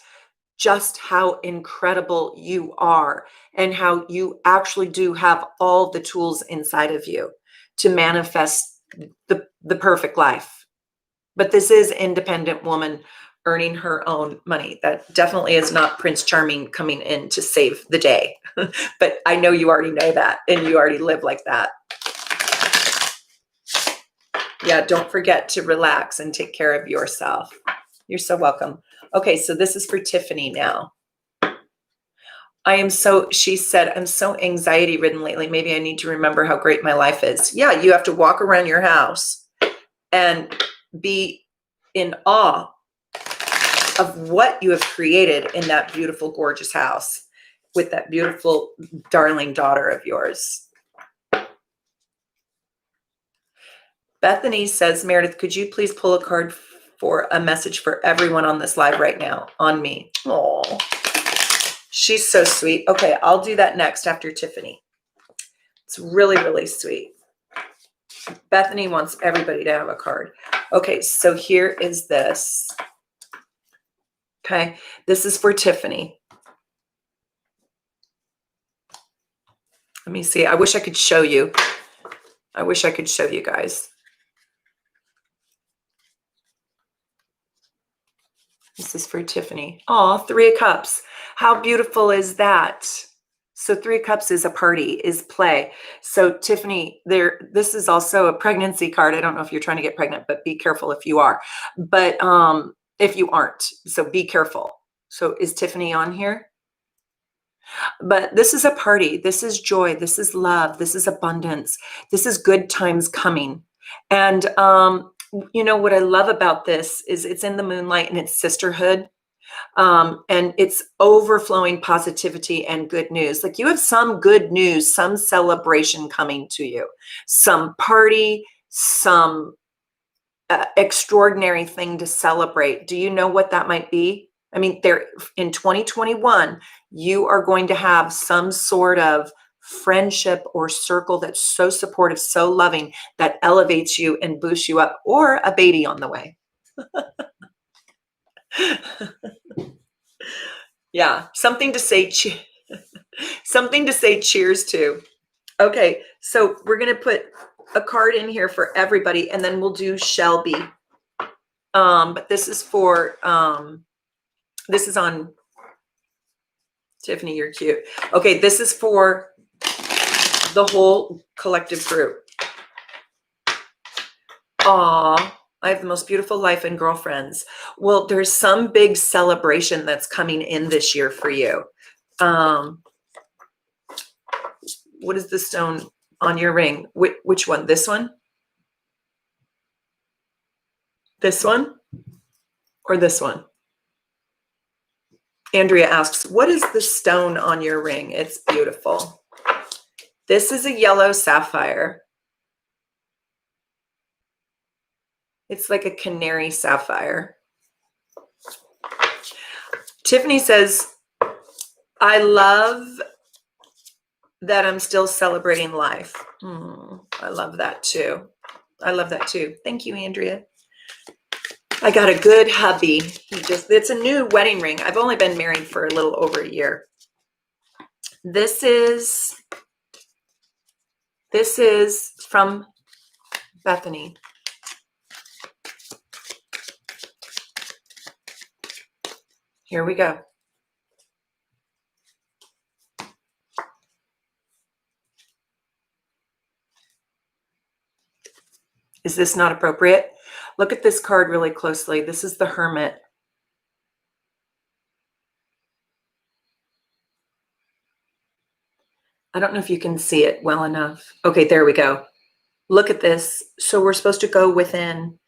just how incredible you are and how you actually do have all the tools inside of you to manifest the perfect life. But this is independent woman earning her own money. That definitely is not Prince Charming coming in to save the day. But I know you already know that, and you already live like that. Yeah, don't forget to relax and take care of yourself. You're so welcome. Okay, so this is for Tiffany now. She said, I'm so anxiety ridden lately. Maybe I need to remember how great my life is. Yeah, you have to walk around your house and be in awe of what you have created in that beautiful, gorgeous house with that beautiful, darling daughter of yours. Bethany says, Meredith, could you please pull a card for a message for everyone on this live right now, on me? Oh, she's so sweet. Okay, I'll do that next after Tiffany. It's really, really sweet. Bethany wants everybody to have a card. Okay, so here is this. Okay, this is for Tiffany. Let me see. I wish I could show you. I wish I could show you guys. This is for Tiffany. Oh, 3 of Cups. How beautiful is that? So 3 of Cups is a party, is play. So Tiffany, this is also a pregnancy card. I don't know if you're trying to get pregnant, but be careful if you are. But if you aren't, so be careful. So is Tiffany on here? But this is a party. This is joy. This is love. This is abundance. This is good times coming. And you know what I love about this is it's in the moonlight and it's sisterhood. And it's overflowing positivity and good news. Like you have some good news, some celebration coming to you, some party, some extraordinary thing to celebrate. Do you know what that might be? I mean, there in 2021, you are going to have some sort of friendship or circle that's so supportive, so loving that elevates you and boosts you up, or a baby on the way. Yeah, something to say something to say cheers to. Okay, so we're going to put a card in here for everybody and then we'll do Shelby. But this is for this is on Tiffany, you're cute. Okay, this is for the whole collective group. Aw, I have the most beautiful life and girlfriends. Well, there's some big celebration that's coming in this year for you. What is the stone on your ring? Which one? This one? This one? Or this one? Andrea asks, what is the stone on your ring? It's beautiful. This is a yellow sapphire. It's like a canary sapphire. Tiffany says, I love that I'm still celebrating life. I love that too. I love that too. Thank you, Andrea. I got a good hubby. It's a new wedding ring. I've only been married for a little over a year. This is from Bethany. Here we go. Is this not appropriate? Look at this card really closely. This is the Hermit. I don't know if you can see it well enough. Okay, there we go. Look at this. So we're supposed to go within,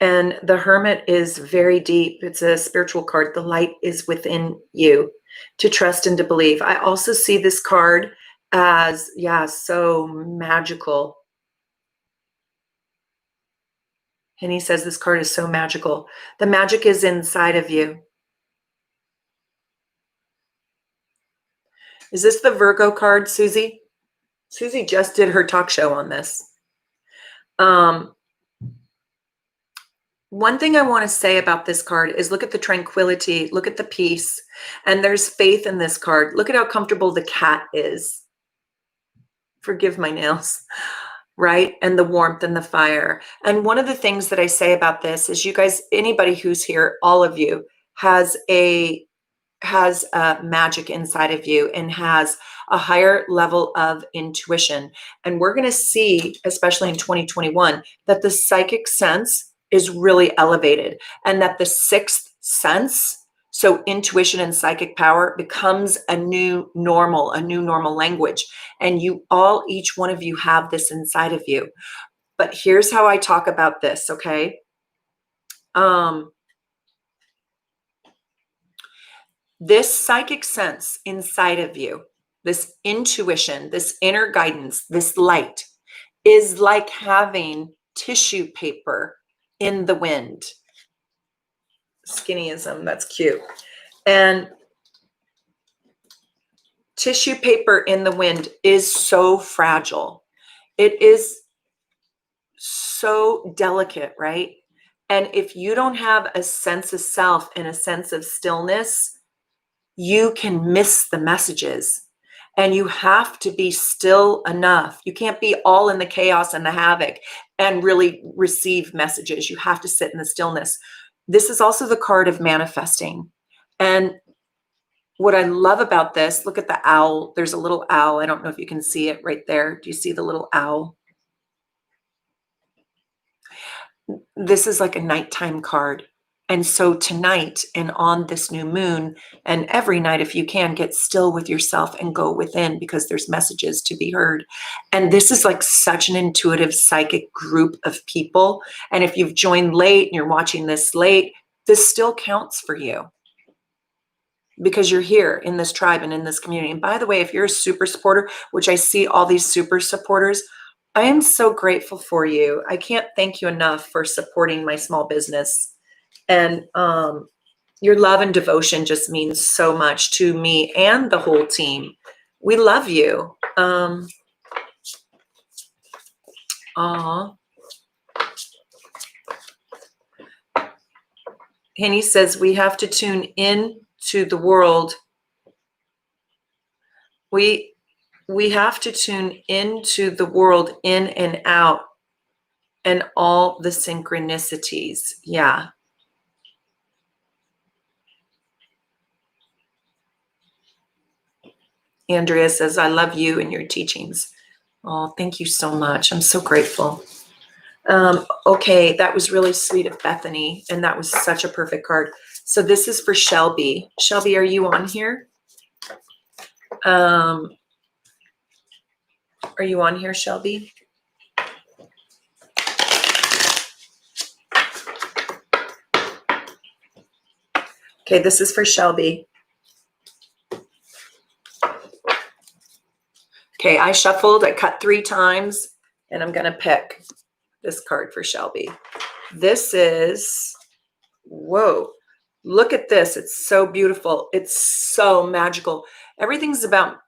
and the Hermit is very deep. It's a spiritual card. The light is within you to trust and to believe. I also see this card as, yeah, so magical. And he says this card is so magical. The magic is inside of you. Is this the Virgo card, Susie? Susie just did her talk show on this. One thing I want to say about this card is look at the tranquility, look at the peace, and there's faith in this card. Look at how comfortable the cat is. Forgive my nails. Right? And the warmth and the fire. And one of the things that I say about this is you guys, anybody who's here, all of you, has a magic inside of you and has a higher level of intuition. And we're going to see, especially in 2021, that the psychic sense is really elevated and that the sixth sense, so intuition and psychic power, becomes a new normal language. And you all, each one of you, have this inside of you. But here's how I talk about this, okay? This psychic sense inside of you, this intuition, this inner guidance, this light, is like having tissue paper in the wind. Skinnyism, that's cute. And tissue paper in the wind is so fragile. It is so delicate, right? And if you don't have a sense of self and a sense of stillness, you can miss the messages. And you have to be still enough. You can't be all in the chaos and the havoc and really receive messages. You have to sit in the stillness. This is also the card of manifesting. And what I love about this, look at the owl. There's a little owl. I don't know if you can see it right there. Do you see the little owl? This is like a nighttime card. And so tonight and on this new moon and every night, if you can, get still with yourself and go within, because there's messages to be heard. And this is like such an intuitive psychic group of people. And if you've joined late and you're watching this late, this still counts for you, because you're here in this tribe and in this community. And by the way, if you're a super supporter, which I see all these super supporters, I am so grateful for you. I can't thank you enough for supporting my small business. And your love and devotion just means so much to me and the whole team. We love you. Henny says we have to tune in to the world. We have to tune into the world, in and out, and all the synchronicities. Yeah. Andrea says, I love you and your teachings. Oh, thank you so much. I'm so grateful. Okay, that was really sweet of Bethany, and that was such a perfect card. So this is for Shelby. Shelby, are you on here? Are you on here, Shelby? Okay, this is for Shelby. Okay, I shuffled, I cut 3 times, and I'm gonna pick this card for Shelby. This is, whoa, look at this. It's so beautiful. It's so magical. Everything's about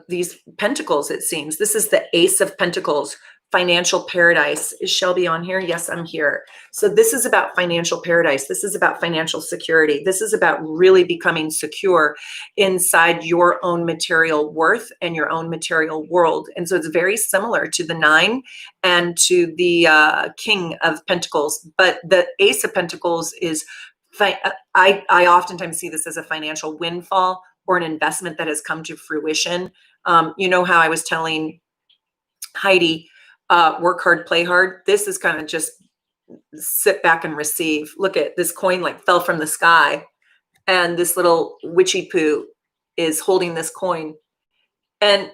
these pentacles, it seems. This is the Ace of Pentacles, financial paradise. Is Shelby on here? Yes, I'm here. So this is about financial paradise. This is about financial security. This is about really becoming secure inside your own material worth and your own material world. And so it's very similar to the 9 and to the King of Pentacles. But the Ace of Pentacles is, I oftentimes see this as a financial windfall or an investment that has come to fruition. You know how I was telling Heidi, work hard, play hard. This is kind of just sit back and receive. Look at this coin, like fell from the sky, and this little witchy poo is holding this coin. And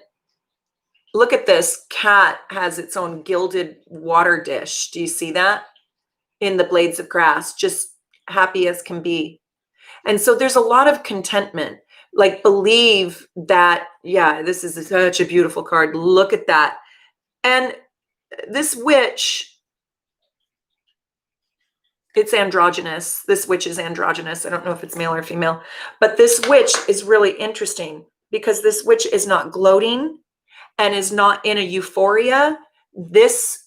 look at this cat has its own gilded water dish. Do you see that? In the blades of grass, just happy as can be. And so there's a lot of contentment. Like, believe that, yeah, this is such a beautiful card. Look at that. And this witch, it's androgynous. This witch is androgynous. I don't know if it's male or female, but this witch is really interesting because this witch is not gloating and is not in a euphoria. This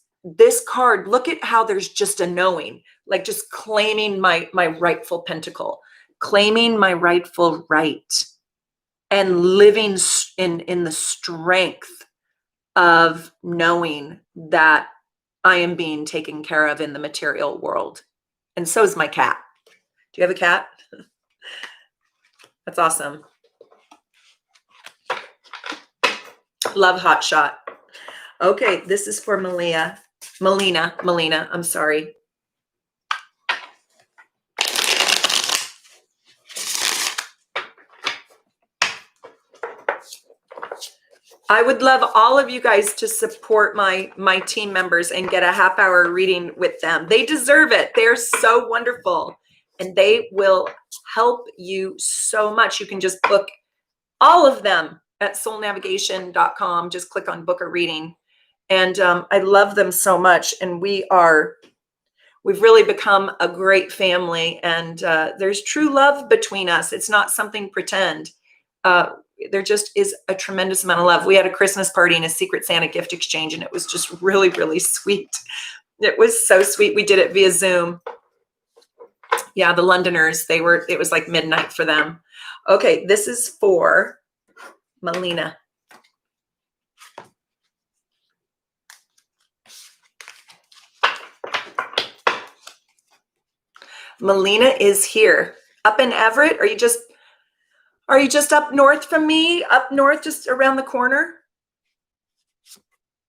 card, look at how there's just a knowing, like just claiming my rightful pentacle, claiming my rightful right, and living in the strength of knowing that I am being taken care of in the material world. And so is my cat. Do you have a cat? That's awesome. Love Hot Shot. Okay, this is for Melina, I'm sorry. I would love all of you guys to support my team members and get a half-hour reading with them. They deserve it. They're so wonderful, and they will help you so much. You can just book all of them at soulnavigation.com. Just click on book a reading. And I love them so much. And we've really become a great family, and there's true love between us. It's not something pretend. There just is a tremendous amount of love. We had a Christmas party and a Secret Santa gift exchange, and it was just really, really sweet. It was so sweet. We did it via Zoom. Yeah, the Londoners, it was like midnight for them. Okay, this is for Melina. Melina is here. Up in Everett? Are you just up north from me? Up north, just around the corner?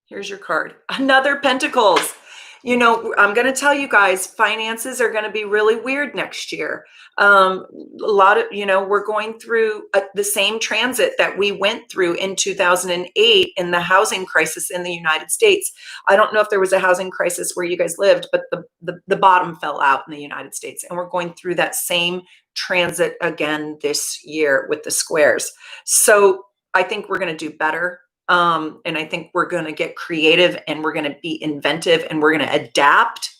Here's your card. Another Pentacles. You know, I'm going to tell you guys, finances are going to be really weird next year. A lot of, we're going through the same transit that we went through in 2008 in the housing crisis in the United States. I don't know if there was a housing crisis where you guys lived, but the bottom fell out in the United States. And we're going through that same transit again this year with the squares. So I think we're going to do better. And I think we're going to get creative and we're going to be inventive and we're going to adapt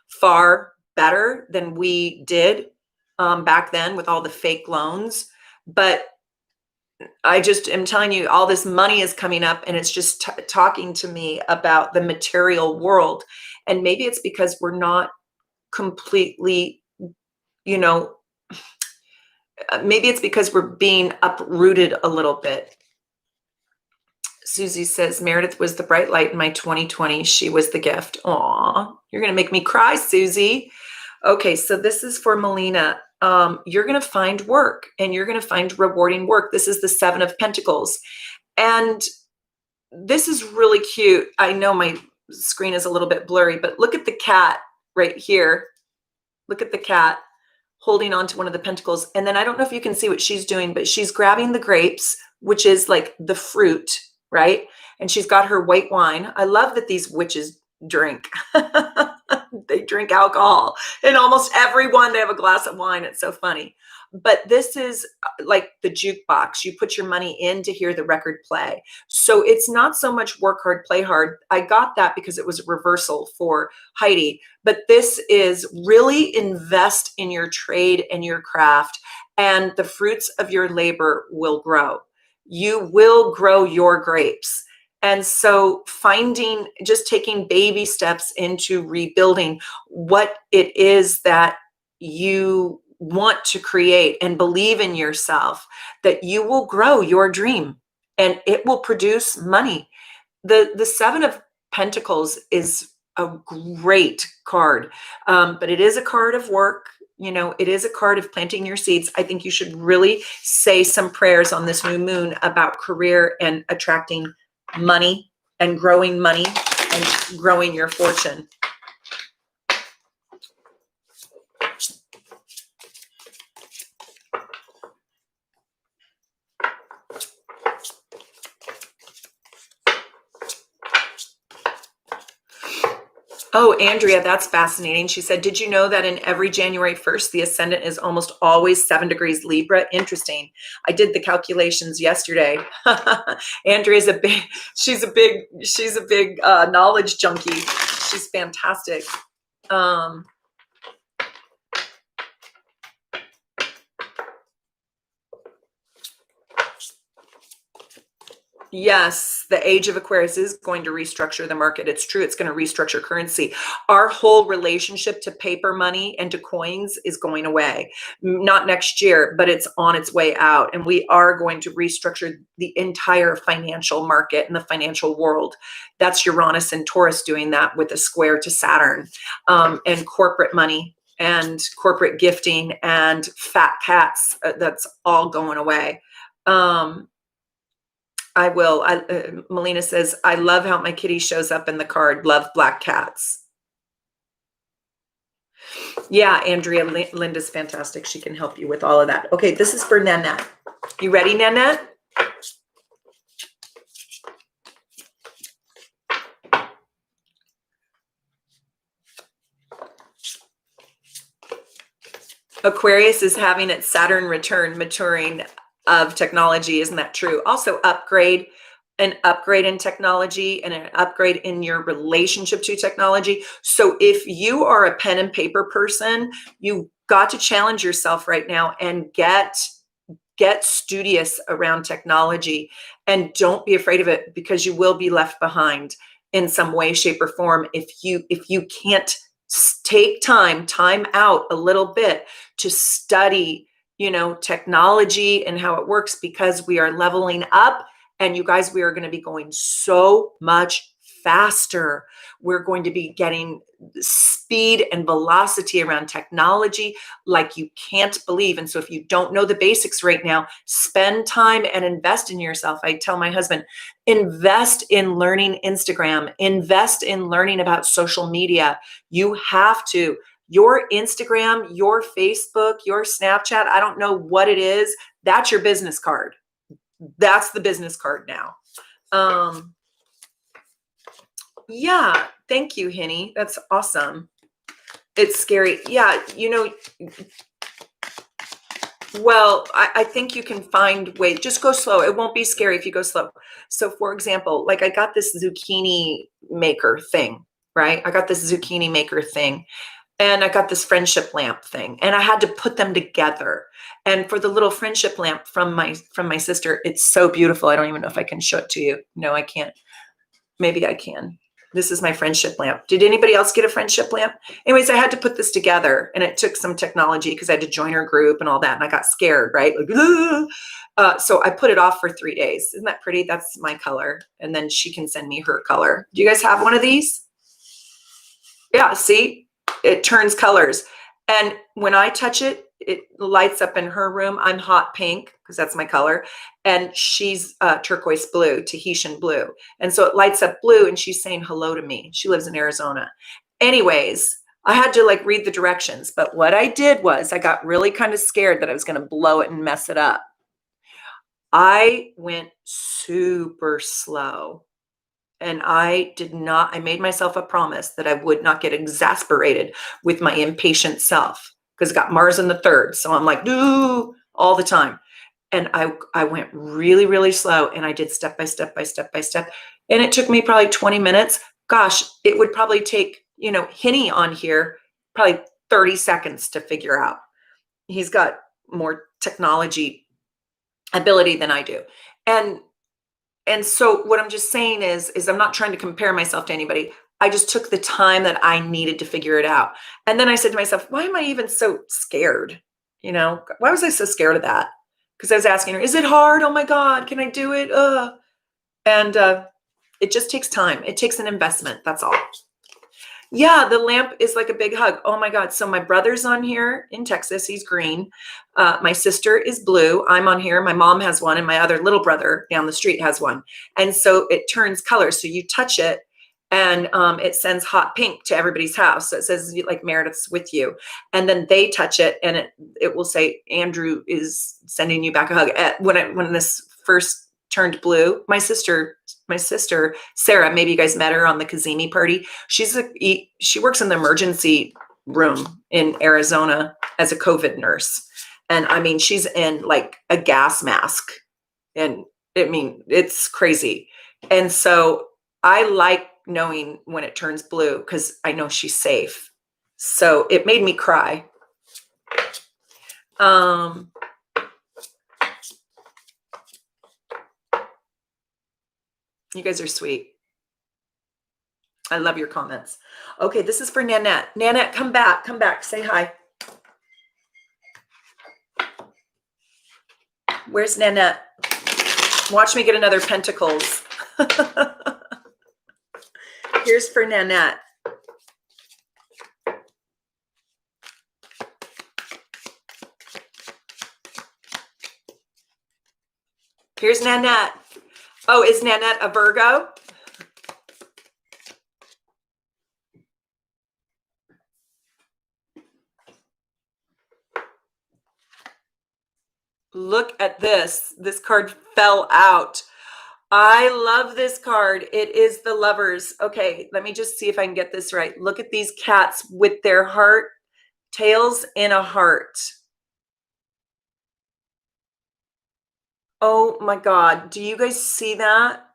far better than we did back then with all the fake loans. But I just am telling you, all this money is coming up and it's just talking to me about the material world. And maybe it's because we're not completely, maybe it's because we're being uprooted a little bit. Susie says, Meredith was the bright light in my 2020. She was the gift. Aw, you're going to make me cry, Susie. Okay, so this is for Melina. You're going to find work and you're going to find rewarding work. This is the Seven of Pentacles. And this is really cute. I know my screen is a little bit blurry, but look at the cat right here. Look at the cat holding on to one of the pentacles. And then I don't know if you can see what she's doing, but she's grabbing the grapes, which is like the fruit, right? And she's got her white wine. I love that these witches drink. They drink alcohol. And almost everyone, they have a glass of wine. It's so funny. But this is like the jukebox. You put your money in to hear the record play. So it's not so much work hard, play hard. I got that because it was a reversal for Heidi. But this is really invest in your trade and your craft, and the fruits of your labor will grow. You will grow your grapes. And so just taking baby steps into rebuilding what it is that you want to create and believe in yourself, that you will grow your dream and it will produce money. The Seven of Pentacles is a great card, but it is a card of work. It is a card of planting your seeds. I think you should really say some prayers on this new moon about career and attracting money and growing your fortune. Oh, Andrea, that's fascinating. She said, did you know that in every January 1st, the ascendant is almost always 7 degrees Libra? Interesting. I did the calculations yesterday. Andrea's she's a big knowledge junkie. She's fantastic. Yes, the age of Aquarius is going to restructure the market. It's true. It's going to restructure currency. Our whole relationship to paper money and to coins is going away. Not next year, but it's on its way out. And we are going to restructure the entire financial market and the financial world. That's Uranus and Taurus doing that with a square to Saturn, and corporate money and corporate gifting and fat cats. That's all going away. I will. Melina says, I love how my kitty shows up in the card. Love black cats. Yeah, Andrea, Linda's fantastic. She can help you with all of that. Okay, this is for Nanette. You ready, Nanette? Aquarius is having its Saturn return, maturing of technology. Isn't that true? Also an upgrade in technology and an upgrade in your relationship to technology. So if you are a pen and paper person, you got to challenge yourself right now and get studious around technology, and don't be afraid of it, because you will be left behind in some way, shape, or form if you can't take time out a little bit to study technology and how it works, because we are leveling up. And you guys, we are going to be going so much faster. We're going to be getting speed and velocity around technology like you can't believe. And so if you don't know the basics right now, spend time and invest in yourself. I tell my husband, invest in learning Instagram, invest in learning about social media. You have to. Your Instagram, your Facebook, your Snapchat, I don't know what it is. That's your business card. That's the business card now. Yeah, thank you, Henny. That's awesome. It's scary. Yeah, well, I think you can find ways. Just go slow. It won't be scary if you go slow. So, for example, like I got this zucchini maker thing, right? I got this zucchini maker thing. And I got this friendship lamp thing, and I had to put them together. And for the little friendship lamp from my sister, it's so beautiful. I don't even know if I can show it to you. No, I can't. Maybe I can. This is my friendship lamp. Did anybody else get a friendship lamp? Anyways, I had to put this together, and it took some technology because I had to join her group and all that. And I got scared, right? Like, so I put it off for 3 days. Isn't that pretty? That's my color. And then she can send me her color. Do you guys have one of these? Yeah, see? It turns colors. And when I touch it, it lights up in her room. I'm hot pink because that's my color. And she's turquoise blue, Tahitian blue. And so it lights up blue, and she's saying hello to me. She lives in Arizona. Anyways, I had to like read the directions. But what I did was I got really kind of scared that I was going to blow it and mess it up. I went super slow. And I made myself a promise that I would not get exasperated with my impatient self because it got Mars in the third. So I'm like, do all the time. And I went really, really slow, and I did step by step by step by step. And it took me probably 20 minutes. Gosh, it would probably take, Henny on here, probably 30 seconds to figure out. He's got more technology ability than I do. And so what I'm just saying is I'm not trying to compare myself to anybody. I just took the time that I needed to figure it out. And then I said to myself, why am I even so scared? Why was I so scared of that? Because I was asking her, is it hard? Oh my God, can I do it? And it just takes time. It takes an investment. That's all. Yeah, the lamp is like a big hug. Oh my God. So my brother's on here in Texas. He's green. My sister is blue. I'm on here. My mom has one, and my other little brother down the street has one. And so it turns colors. So you touch it, and it sends hot pink to everybody's house. So it says like Meredith's with you. And then they touch it, and it will say Andrew is sending you back a hug. When this first turned blue, my sister Sarah, maybe you guys met her on the Kazemi party. She works in the emergency room in Arizona as a COVID nurse. And I mean, she's in like a gas mask, and I mean, it's crazy. And so I like knowing when it turns blue because I know she's safe. So it made me cry. You guys are sweet. I love your comments. Okay, this is for Nanette. Nanette, come back. Say hi. Where's Nanette? Watch me get another Pentacles. Here's for Nanette. Here's Nanette. Oh, is Nanette a Virgo? Look at this. This card fell out. I love this card. It is the Lovers. Okay, let me just see if I can get this right. Look at these cats with their heart, tails in a heart. Oh my God. Do you guys see that?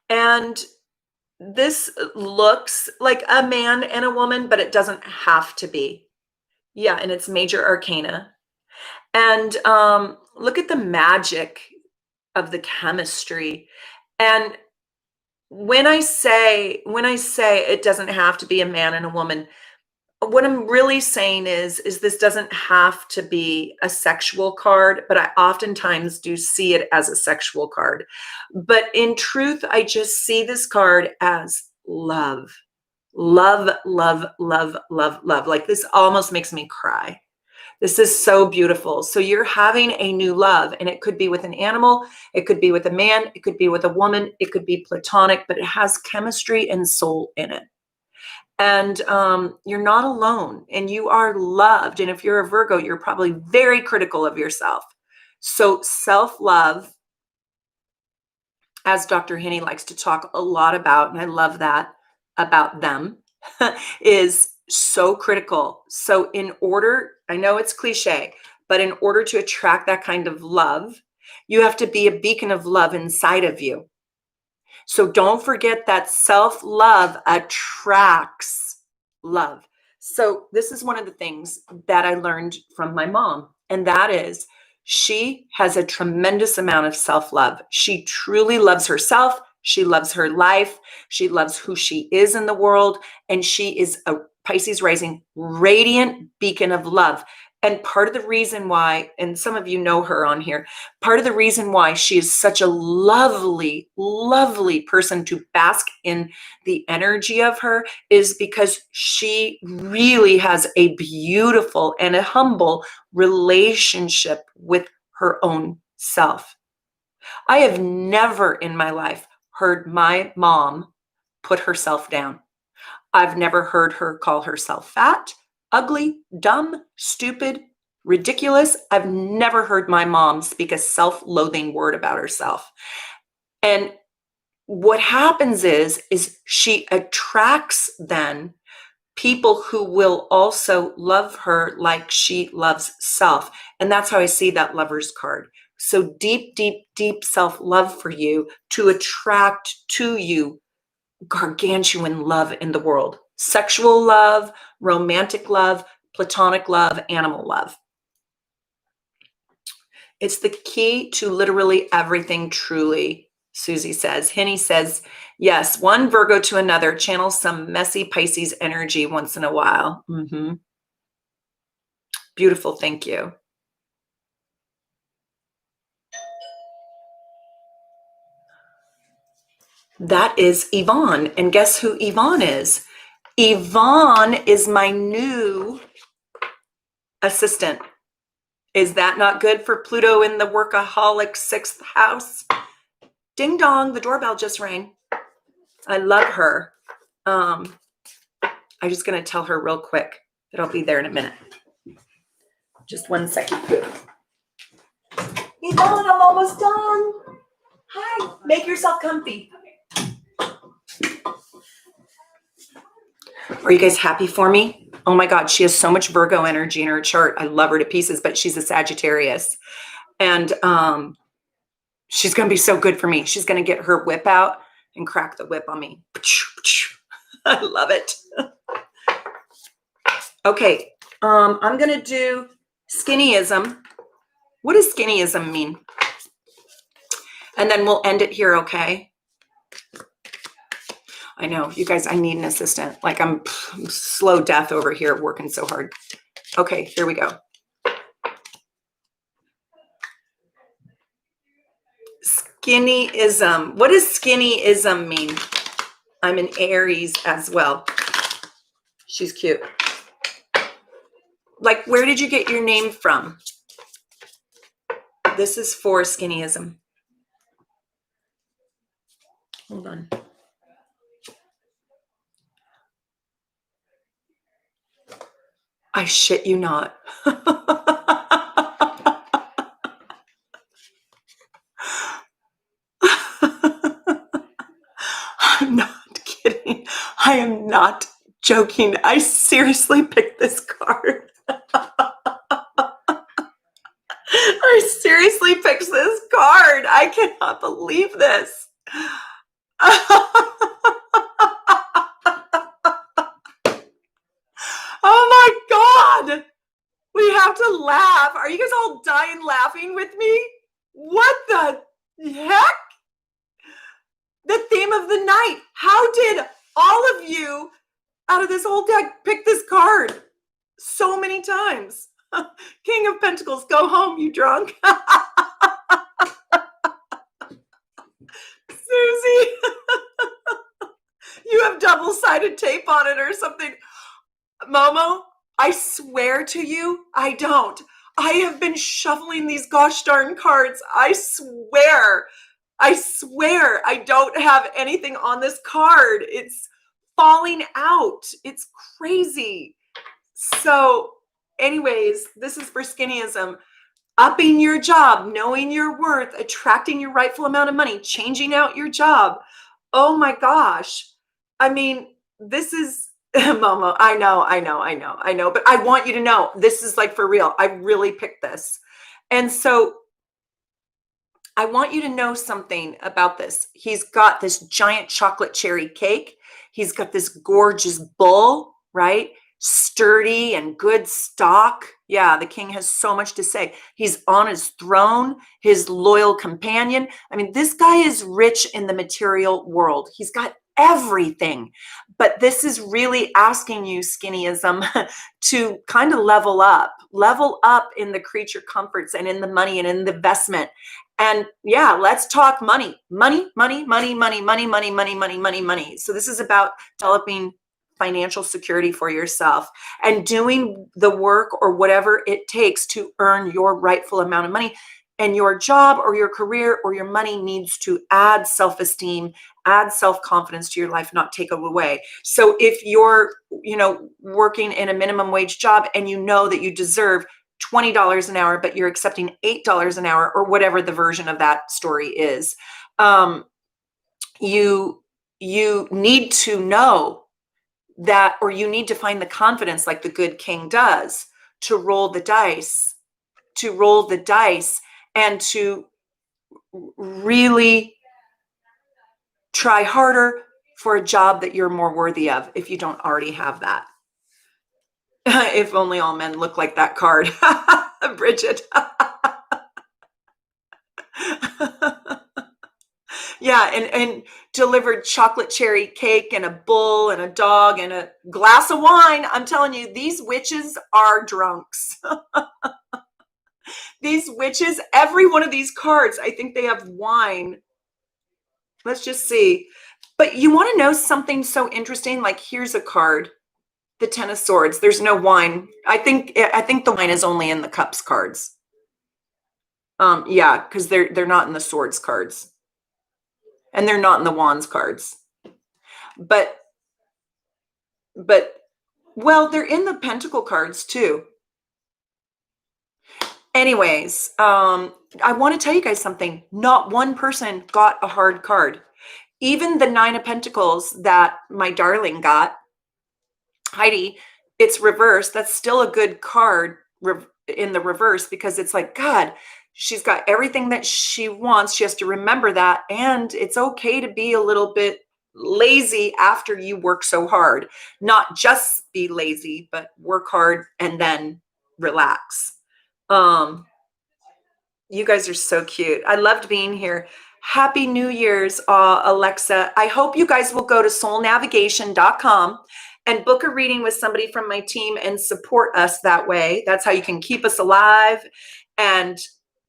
And this looks like a man and a woman, but it doesn't have to be. Yeah, and it's major arcana. And look at the magic of the chemistry. And when I say it doesn't have to be a man and a woman, what I'm really saying is this doesn't have to be a sexual card, but I oftentimes do see it as a sexual card. But in truth, I just see this card as love. Love, love, love, love, love. Like this almost makes me cry. This is so beautiful. So you're having a new love, and it could be with an animal, it could be with a man, it could be with a woman, it could be platonic, but it has chemistry and soul in it. And you're not alone, and you are loved. And if you're a Virgo, you're probably very critical of yourself. So self-love, as Dr. Hinney likes to talk a lot about, and I love that about them, is so critical. So in order, I know it's cliche, but in order to attract that kind of love, you have to be a beacon of love inside of you. So don't forget that self-love attracts love. So this is one of the things that I learned from my mom, and that is she has a tremendous amount of self-love. She truly loves herself. She loves her life. She loves who she is in the world. And she is a Pisces rising, radiant beacon of love. And part of the reason why, and some of you know her on here, part of the reason why she is such a lovely, lovely person to bask in the energy of her is because she really has a beautiful and a humble relationship with her own self. I have never in my life heard my mom put herself down. I've never heard her call herself fat, ugly, dumb, stupid, ridiculous. I've never heard my mom speak a self-loathing word about herself. And what happens is she attracts then people who will also love her like she loves self. And that's how I see that Lover's card. So deep, deep, deep self-love for you to attract to you gargantuan love in the world. Sexual love, romantic love, platonic love, animal love. It's the key to literally everything, truly, Susie says. Henny says, yes, one Virgo to another, channel some messy Pisces energy once in a while. Mm-hmm. Beautiful, thank you. That is Yvonne. And guess who Yvonne is? Yvonne is my new assistant. Is that not good for Pluto in the workaholic 6th house? Ding dong, the doorbell just rang. I love her. I'm just going to tell her real quick that I'll be there in a minute. Just 1 second. Yvonne, I'm almost done. Hi, make yourself comfy. Are you guys happy for me? Oh my God, she has so much Virgo energy in her chart. I love her to pieces, but she's a Sagittarius. And she's going to be so good for me. She's going to get her whip out and crack the whip on me. I love it. Okay, I'm going to do skinnyism. What does skinnyism mean? And then we'll end it here, okay? I know, you guys, I need an assistant. Like I'm slow death over here working so hard. Okay, here we go. Skinnyism. What does skinnyism mean? I'm an Aries as well. She's cute. Like, where did you get your name from? This is for skinnyism. Hold on. I shit you not. I'm not kidding. I am not joking. I seriously picked this card. I seriously picked this card. I cannot believe this. Oh my God. We have to laugh. Are you guys all dying laughing with me? What the heck? The theme of the night. How did all of you out of this whole deck, pick this card so many times. King of Pentacles, go home, you drunk. Susie, you have double-sided tape on it or something. Momo, I swear to you, I don't. I have been shuffling these gosh darn cards. I swear I don't have anything on this card. It's falling out. It's crazy. So anyways, this is for skinnyism. Upping your job, knowing your worth, attracting your rightful amount of money, changing out your job. Oh my gosh. I mean, this is Momo. I know. But I want you to know this is like for real. I really picked this. And so I want you to know something about this. He's got this giant chocolate cherry cake. He's got this gorgeous bull, right? Sturdy and good stock. Yeah, the king has so much to say. He's on his throne, his loyal companion. I mean, this guy is rich in the material world. He's got everything. But this is really asking you, skinnyism, to kind of level up in the creature comforts and in the money and in the investment. And yeah, let's talk money. Money. So this is about developing financial security for yourself and doing the work or whatever it takes to earn your rightful amount of money. And your job or your career or your money needs to add self-esteem, add self-confidence to your life, not take it away. So if you're, working in a minimum wage job and you know that you deserve $20 an hour, but you're accepting $8 an hour or whatever the version of that story is, you need to know that, or you need to find the confidence like the good king does to roll the dice and to really try harder for a job that you're more worthy of if you don't already have that. If only all men look like that card. Bridget. Yeah, and delivered chocolate cherry cake and a bull and a dog and a glass of wine. I'm telling you, these witches are drunks. These witches, every one of these cards, I think they have wine. Let's just see. But you want to know something so interesting? Like, here's a card, the Ten of Swords. There's no wine. I think the wine is only in the Cups cards. Yeah, because they're not in the Swords cards. And they're not in the Wands cards. But well, they're in the Pentacle cards too. Anyways, I want to tell you guys something. Not one person got a hard card. Even the Nine of Pentacles that my darling got, Heidi, it's reversed. That's still a good card in the reverse, because it's like, God, she's got everything that she wants. She has to remember that. And it's okay to be a little bit lazy after you work so hard. Not just be lazy, but work hard and then relax. You guys are so cute. I loved being here. Happy New Year's, Alexa. I hope you guys will go to soulnavigation.com and book a reading with somebody from my team and support us that way. That's how you can keep us alive and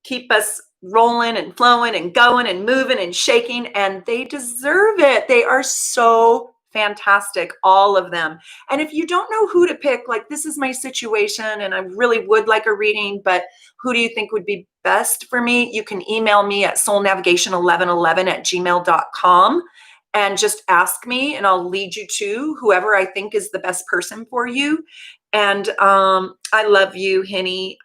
keep us rolling and flowing and going and moving and shaking. And they deserve it. They are so fantastic, all of them. And if you don't know who to pick, like, this is my situation and I really would like a reading, but who do you think would be best for me? You can email me at soulnavigation1111@gmail.com and just ask me, and I'll lead you to whoever I think is the best person for you. And I love you, Henny.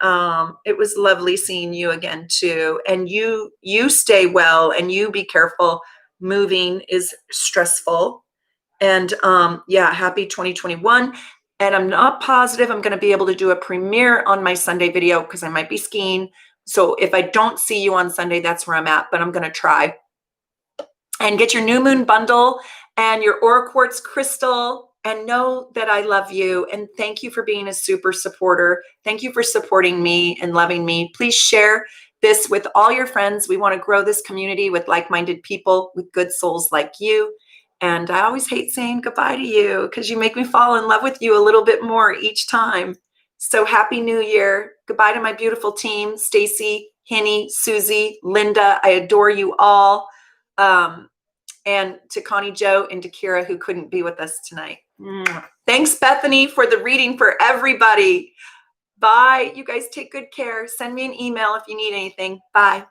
It was lovely seeing you again too. And you stay well and you be careful. Moving is stressful. And yeah, happy 2021. And I'm not positive I'm going to be able to do a premiere on my Sunday video because I might be skiing. So if I don't see you on Sunday, that's where I'm at, but I'm going to try. And get your new moon bundle and your Aura Quartz crystal, and know that I love you. And thank you for being a super supporter. Thank you for supporting me and loving me. Please share this with all your friends. We want to grow this community with like-minded people, with good souls like you. And I always hate saying goodbye to you because you make me fall in love with you a little bit more each time. So happy New Year. Goodbye to my beautiful team, Stacy, Henny, Susie, Linda. I adore you all. And to Connie Jo and to Kira, who couldn't be with us tonight. Thanks, Bethany, for the reading for everybody. Bye. You guys take good care. Send me an email if you need anything. Bye.